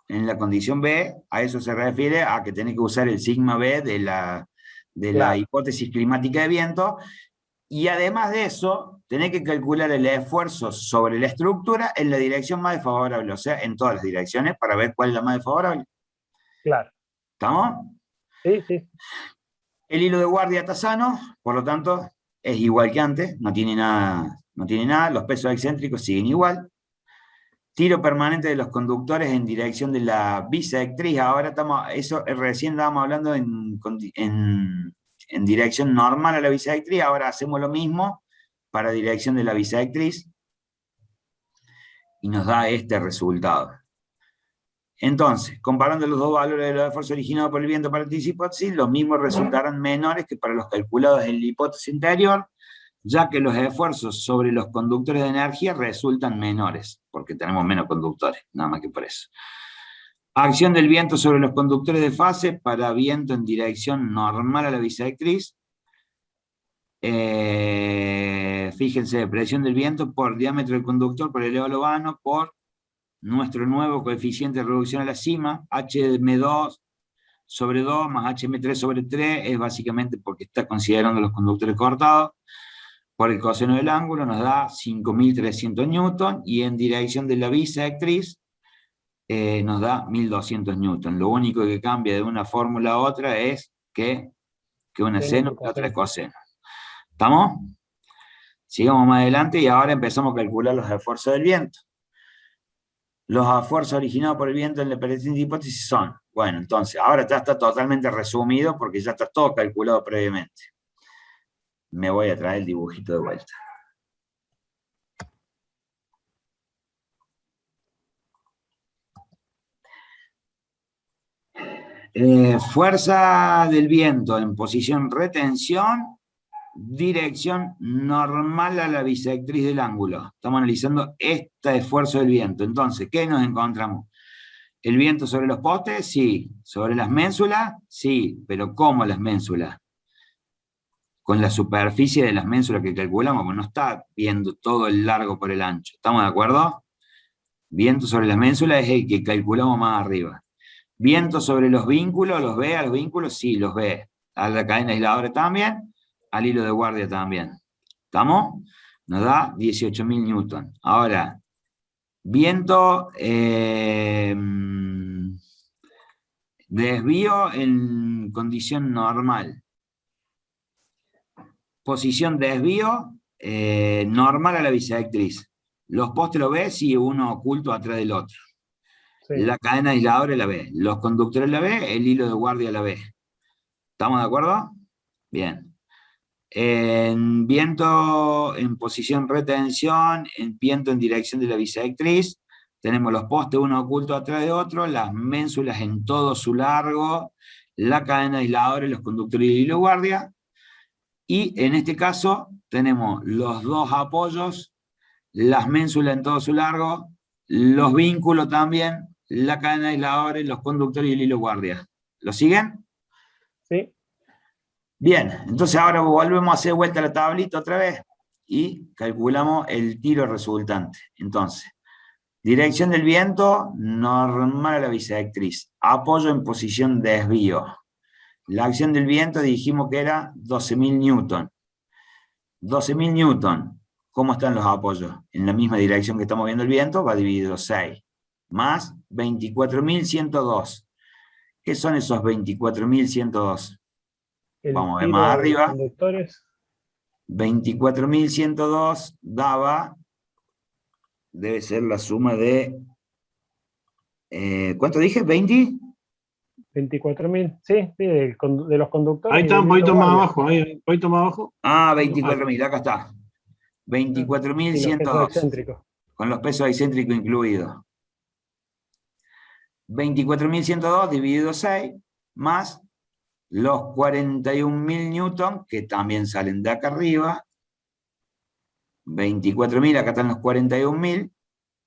En la condición B, a eso se refiere a que tenés que usar el sigma B de la hipótesis climática de viento, y además de eso, tenés que calcular el esfuerzo sobre la estructura en la dirección más desfavorable, o sea, en todas las direcciones, para ver cuál es la más desfavorable. Claro. ¿Estamos? Sí. El hilo de guardia está sano, por lo tanto, es igual que antes, no tiene nada, los pesos excéntricos siguen igual. Tiro permanente de los conductores en dirección de la bisectriz. Ahora recién estábamos hablando en dirección normal a la bisectriz, ahora hacemos lo mismo para dirección de la bisectriz y nos da este resultado. Entonces, comparando los dos valores de los esfuerzos originados por el viento para esta hipótesis, los mismos resultarán menores que para los calculados en la hipótesis anterior, ya que los esfuerzos sobre los conductores de energía resultan menores, porque tenemos menos conductores, nada más que por eso. Acción del viento sobre los conductores de fase para viento en dirección normal a la bisectriz. Fíjense, presión del viento por diámetro del conductor por elevado a lo vano por nuestro nuevo coeficiente de reducción a la cima, HM2 sobre 2 más HM3 sobre 3, es básicamente porque está considerando los conductores cortados. Por el coseno del ángulo nos da 5.300 newton, y en dirección de la bisectriz nos da 1.200 newton. Lo único que cambia de una fórmula a otra es que una es seno y la otra es coseno. ¿Estamos? Sigamos más adelante y ahora empezamos a calcular los esfuerzos del viento. Los esfuerzos originados por el viento en la presente hipótesis son, bueno, entonces, ahora está totalmente resumido porque ya está todo calculado previamente. Me voy a traer el dibujito de vuelta. Fuerza del viento en posición retención, dirección normal a la bisectriz del ángulo. Estamos analizando este esfuerzo del viento. Entonces, ¿qué nos encontramos? ¿El viento sobre los postes? Sí. ¿Sobre las ménsulas? Sí. ¿Pero cómo las ménsulas? Con la superficie de las ménsulas que calculamos, porque no está viendo todo el largo por el ancho. ¿Estamos de acuerdo? Viento sobre las ménsulas es el que calculamos más arriba. Viento sobre los vínculos, ¿los ve a los vínculos? Sí, los ve. a la cadena aisladora también, al hilo de guardia también. ¿Estamos? Nos da 18.000 newton. Ahora, viento, desvío en condición normal. Posición desvío normal a la bisectriz. Los postes lo ves y uno oculto atrás del otro. Sí. La cadena aisladora la ve. Los conductores la ve, el hilo de guardia la ve. ¿Estamos de acuerdo? Bien. En viento en posición retención, en viento en dirección de la bisectriz, tenemos los postes uno oculto atrás de otro, las ménsulas en todo su largo, la cadena aisladora y los conductores y el hilo de guardia. Y en este caso tenemos los dos apoyos, las ménsulas en todo su largo, los vínculos también, la cadena aisladora y los conductores y el hilo de guardia. ¿Lo siguen? Sí. Bien, entonces ahora volvemos a hacer vuelta a la tablita otra vez y calculamos el tiro resultante. Entonces, dirección del viento, normal a la bisectriz, apoyo en posición de desvío. La acción del viento dijimos que era 12.000 newton. 12.000 newton, ¿cómo están los apoyos? En la misma dirección que estamos viendo el viento, va dividido 6, más 24.102. ¿Qué son esos 24.102? Vamos a ver más arriba. Conductores. 24.102 daba, debe ser la suma de, ¿cuánto dije? ¿20? 24.000, sí, de los conductores. Ahí está, un poquito más abajo, ahí, un poquito más abajo. Ah, 24.000, acá está. 24.102. Con los pesos excéntricos incluidos. 24.102 dividido 6, más los 41.000 newton, que también salen de acá arriba. 24.000, acá están los 41.000,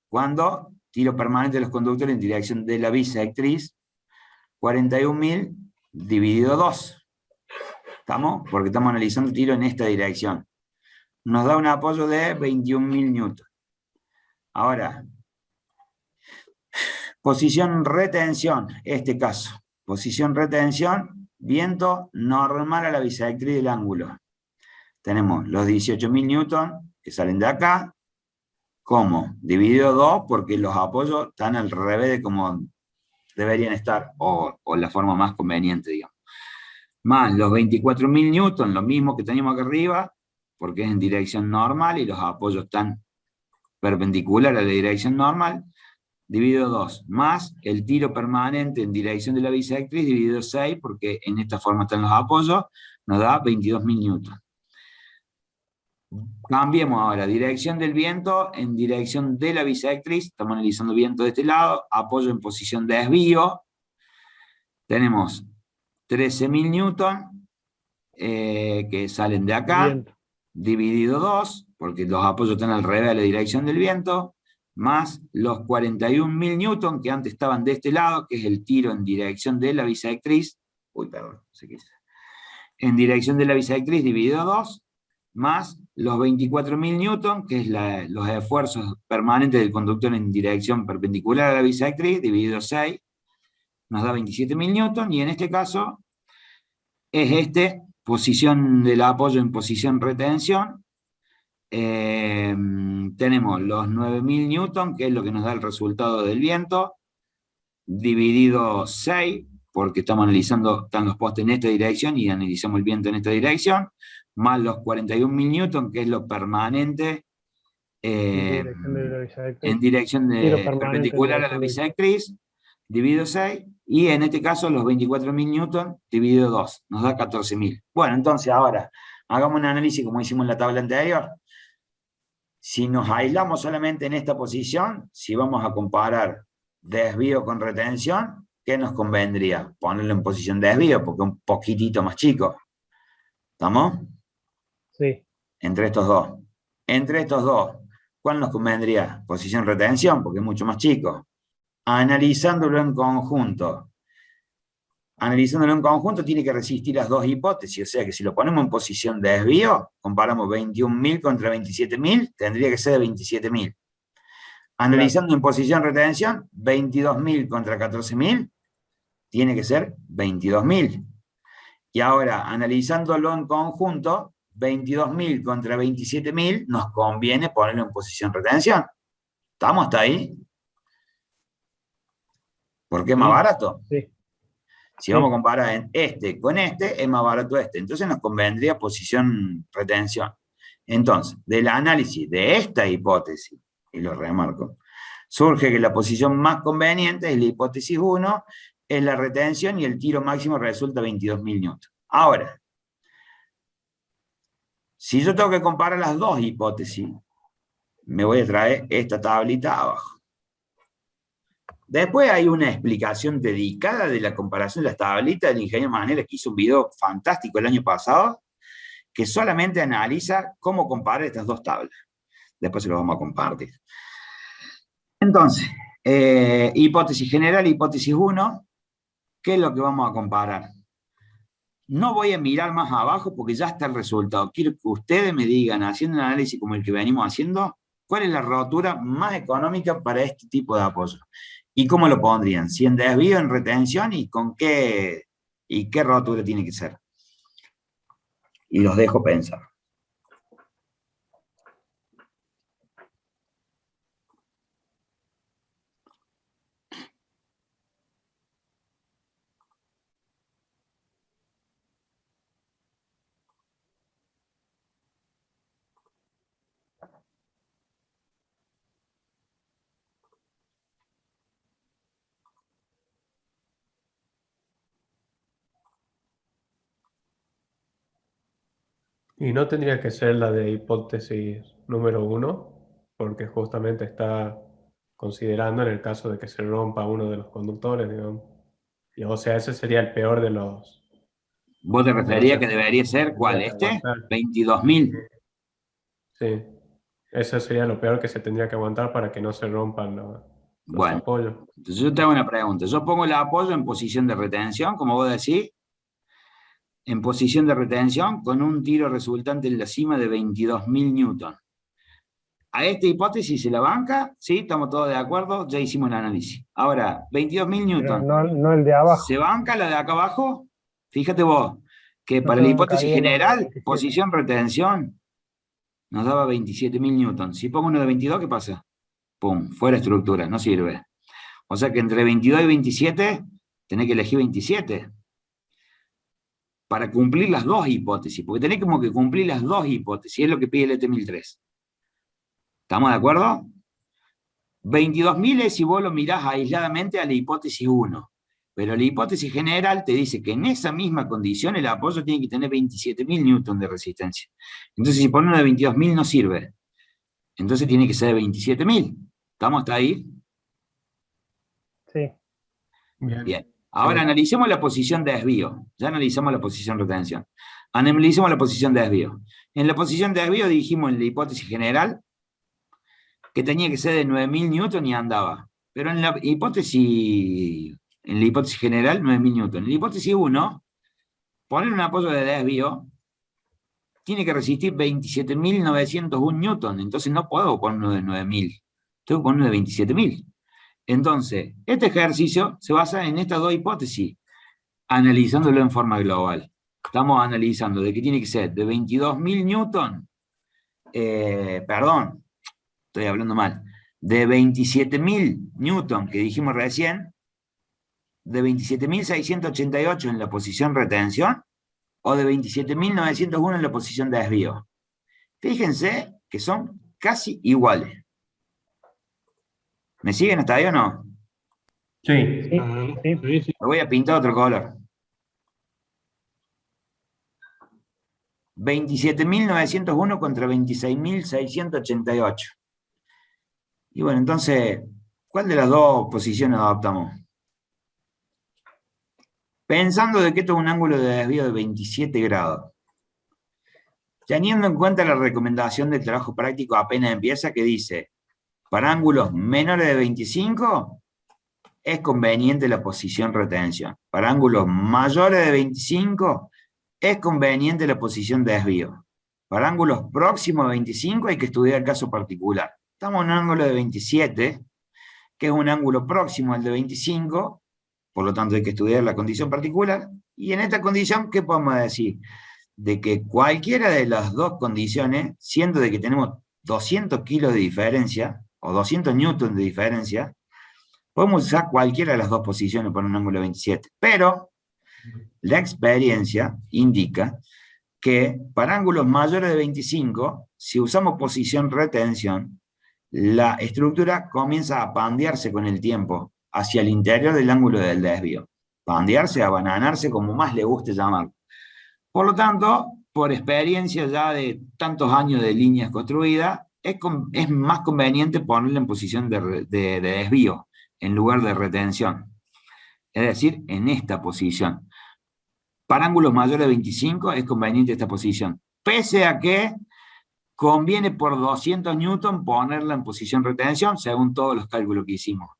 cuando tiro permanente de los conductores en dirección de la bisectriz, 41.000 dividido 2. ¿Estamos? Porque estamos analizando tiro en esta dirección. Nos da un apoyo de 21.000 newton. Ahora, posición retención, este caso. Posición retención, viento normal a la bisectriz del ángulo. Tenemos los 18.000 newton que salen de acá, como dividido 2, porque los apoyos están al revés de como deberían estar, o la forma más conveniente, digamos. Más los 24.000 newton, lo mismo que teníamos acá arriba, porque es en dirección normal y los apoyos están perpendiculares a la dirección normal, dividido 2, más el tiro permanente en dirección de la bisectriz, dividido 6, porque en esta forma están los apoyos, nos da 22.000 newton. Cambiemos ahora, dirección del viento en dirección de la bisectriz, estamos analizando viento de este lado, apoyo en posición de desvío, tenemos 13.000 newton, que salen de acá, Viento. Dividido 2, porque los apoyos están al revés de la dirección del viento, más los 41.000 newton que antes estaban de este lado, que es el tiro en dirección de la bisectriz, en dirección de la bisectriz dividido 2, más los 24.000 newton, que es los esfuerzos permanentes del conductor en dirección perpendicular a la bisectriz, dividido 6, nos da 27.000 newton, y en este caso es posición del apoyo en posición retención. Tenemos los 9.000 newton, que es lo que nos da el resultado del viento, dividido 6, porque estamos analizando, están los postes en esta dirección y analizamos el viento en esta dirección, más los 41.000 newton, que es lo permanente en dirección perpendicular a la bisectriz, dividido 6, y en este caso los 24.000 newton dividido 2, nos da 14.000. Bueno, entonces ahora, hagamos un análisis como hicimos en la tabla anterior. Si nos aislamos solamente en esta posición, si vamos a comparar desvío con retención, ¿qué nos convendría? Ponerlo en posición de desvío, porque es un poquitito más chico. ¿Estamos? Sí. Entre estos dos. Entre estos dos, ¿cuál nos convendría? Posición retención, porque es mucho más chico. Analizándolo en conjunto. Analizándolo en conjunto tiene que resistir las dos hipótesis, o sea que si lo ponemos en posición de desvío, comparamos 21.000 contra 27.000, tendría que ser de 27.000. Analizando en posición retención, 22.000 contra 14.000, tiene que ser 22.000. Y ahora, analizándolo en conjunto, 22.000 contra 27.000, nos conviene ponerlo en posición retención. ¿Estamos hasta ahí? Porque es más barato. Sí. Si vamos a comparar este con este, es más barato este. Entonces nos convendría posición retención. Entonces, del análisis de esta hipótesis, y lo remarco, surge que la posición más conveniente es la hipótesis 1, es la retención y el tiro máximo resulta 22.000 newtons. Ahora, si yo tengo que comparar las dos hipótesis, me voy a traer esta tablita abajo. Después hay una explicación dedicada de la comparación de las tablitas del ingeniero Manera, que hizo un video fantástico el año pasado, que solamente analiza cómo comparar estas dos tablas. Después se lo vamos a compartir. Entonces, hipótesis general, hipótesis 1, ¿qué es lo que vamos a comparar? No voy a mirar más abajo porque ya está el resultado. Quiero que ustedes me digan, haciendo un análisis como el que venimos haciendo, cuál es la rotura más económica para este tipo de apoyo. ¿Y cómo lo pondrían? Si en desvío, en retención, y con qué rotura tiene que ser. Y los dejo pensar. Y no tendría que ser la de hipótesis número 1, porque justamente está considerando en el caso de que se rompa uno de los conductores, digamos. Y, o sea, ese sería el peor de los... ¿Vos te referías que debería ser cuál? ¿Este? 22.000. Sí, eso sería lo peor que se tendría que aguantar para que no se rompan los Bueno, apoyos. entonces yo te hago una pregunta. Yo pongo el apoyo en posición de retención, como vos decís, en posición de retención, con un tiro resultante en la cima de 22.000 newton. A esta hipótesis se la banca, ¿sí? Estamos todos de acuerdo, ya hicimos el análisis. Ahora, 22.000 newton. No el de abajo. ¿Se banca la de acá abajo? Fíjate vos, que No para se la hipótesis bancaría la de general, 27. posición retención, nos daba 27.000 newtons. Si pongo uno de 22, ¿qué pasa? Pum, fuera estructura, no sirve. O sea que entre 22 y 27, tenés que elegir 27. Para cumplir las dos hipótesis, porque tenés como que cumplir las dos hipótesis, es lo que pide el ET1003. ¿Estamos de acuerdo? 22.000 es si vos lo mirás aisladamente a la hipótesis 1. Pero la hipótesis general te dice que en esa misma condición el apoyo tiene que tener 27.000 newton de resistencia. Entonces si pones uno de 22.000 no sirve. Entonces tiene que ser de 27.000. ¿Estamos hasta ahí? Sí. Bien. Ahora analicemos la posición de desvío. Ya analizamos la posición de retención. Analicemos la posición de desvío. En la posición de desvío dijimos en la hipótesis general que tenía que ser de 9.000 newton y andaba. Pero en la hipótesis general, 9.000 newton. En la hipótesis 1, poner un apoyo de desvío tiene que resistir 27.901 newton. Entonces no puedo poner uno de 9.000. Tengo que poner uno de 27.000. Entonces, este ejercicio se basa en estas dos hipótesis, analizándolo en forma global. Estamos analizando de que tiene que ser de 22.000 newton, perdón, estoy hablando mal, de 27.000 newton que dijimos recién, de 27.688 en la posición retención, o de 27.901 en la posición de desvío. Fíjense que son casi iguales. ¿Me siguen hasta ahí o no? Sí. Sí, sí. Sí, sí. Me voy a pintar otro color. 27.901 contra 26.688. Y bueno, entonces, ¿cuál de las dos posiciones adoptamos? Pensando de que esto es un ángulo de desvío de 27 grados. Teniendo en cuenta la recomendación del trabajo práctico apenas empieza, que dice, para ángulos menores de 25, es conveniente la posición retención. Para ángulos mayores de 25, es conveniente la posición de desvío. Para ángulos próximos a 25 hay que estudiar el caso particular. Estamos en un ángulo de 27, que es un ángulo próximo al de 25, por lo tanto hay que estudiar la condición particular, y en esta condición, ¿qué podemos decir? De que cualquiera de las dos condiciones, siendo de que tenemos 200 kilos de diferencia, o 200 newtons de diferencia, podemos usar cualquiera de las dos posiciones para un ángulo de 27, pero la experiencia indica que para ángulos mayores de 25, si usamos posición retención, la estructura comienza a pandearse con el tiempo hacia el interior del ángulo del desvío. Pandearse, abananarse, como más le guste llamarlo. Por lo tanto, por experiencia ya de tantos años de líneas construidas, es más conveniente ponerla en posición de desvío, en lugar de retención. Es decir, en esta posición. Para ángulos mayores de 25 es conveniente esta posición. Pese a que conviene por 200 newton ponerla en posición retención, según todos los cálculos que hicimos.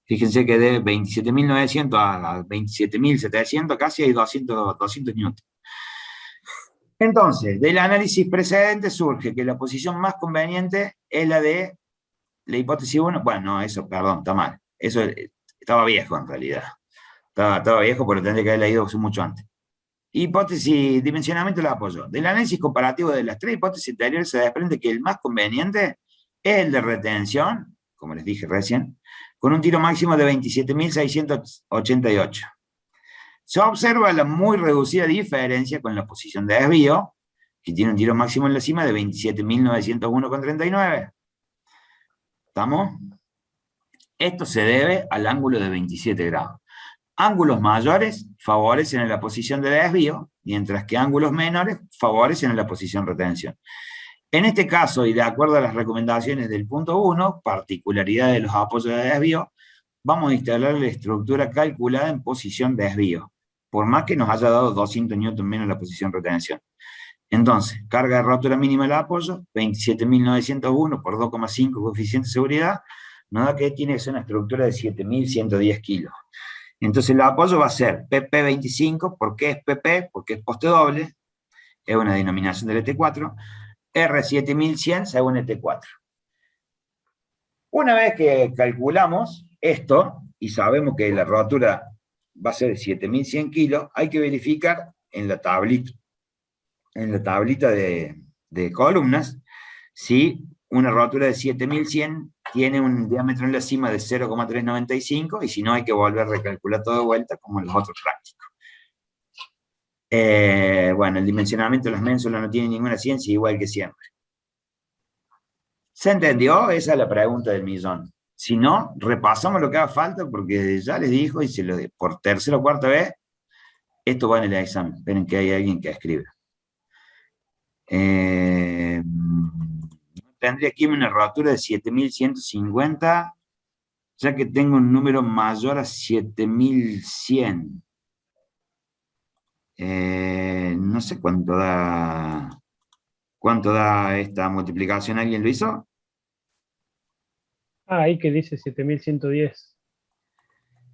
Fíjense que de 27.900 a 27.700 casi hay 200 newton. Entonces, del análisis precedente surge que la posición más conveniente es la de la hipótesis 1. Bueno, no, eso, perdón, está mal. Eso estaba viejo en realidad. Estaba viejo, pero tendría que haber leído mucho antes. Hipótesis, dimensionamiento del apoyo. Del análisis comparativo de las tres hipótesis anteriores se desprende que el más conveniente es el de retención, como les dije recién, con un tiro máximo de 27.688. Se observa la muy reducida diferencia con la posición de desvío, que tiene un tiro máximo en la cima de 27.901,39. ¿Estamos? Esto se debe al ángulo de 27 grados. Ángulos mayores favorecen la posición de desvío, mientras que ángulos menores favorecen la posición de retención. En este caso, y de acuerdo a las recomendaciones del punto 1, particularidad de los apoyos de desvío, vamos a instalar la estructura calculada en posición de desvío, por más que nos haya dado 200 newton menos la posición de retención. Entonces, carga de rotura mínima del apoyo, 27.901 por 2,5 coeficiente de seguridad, nos da que tiene que ser una estructura de 7.110 kilos. Entonces el apoyo va a ser PP25, ¿por qué es PP? Porque es poste doble, es una denominación del ET4, R7100 según ET4. Una vez que calculamos esto, y sabemos que la rotura va a ser de 7.100 kilos, hay que verificar en la tablita de columnas, si una rotura de 7.100 tiene un diámetro en la cima de 0,395, y si no hay que volver a recalcular todo de vuelta, como en los otros prácticos. Bueno, el dimensionamiento de las ménsulas no tiene ninguna ciencia, igual que siempre. ¿Se entendió? Esa es la pregunta del millón. Si no, repasamos lo que haga falta, porque ya les dijo, y se lo por tercera o cuarta vez, esto va en el examen. Esperen que hay alguien que escriba. Tendría aquí una rotura de 7.150, ya que tengo un número mayor a 7.100. No sé cuánto da esta multiplicación. ¿Alguien lo hizo? Ah, ahí que dice 7.110.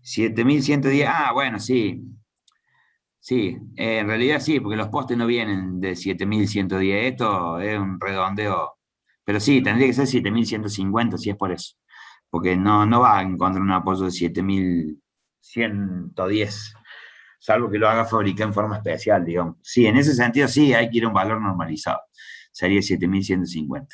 7.110, bueno, sí. Sí, en realidad sí, porque los postes no vienen de 7.110, esto es un redondeo. Pero sí, tendría que ser 7.150 si es por eso. Porque no va a encontrar un apoyo de 7.110, salvo que lo haga fabricar en forma especial, digamos. Sí, en ese sentido sí, hay que ir a un valor normalizado. Sería 7.150.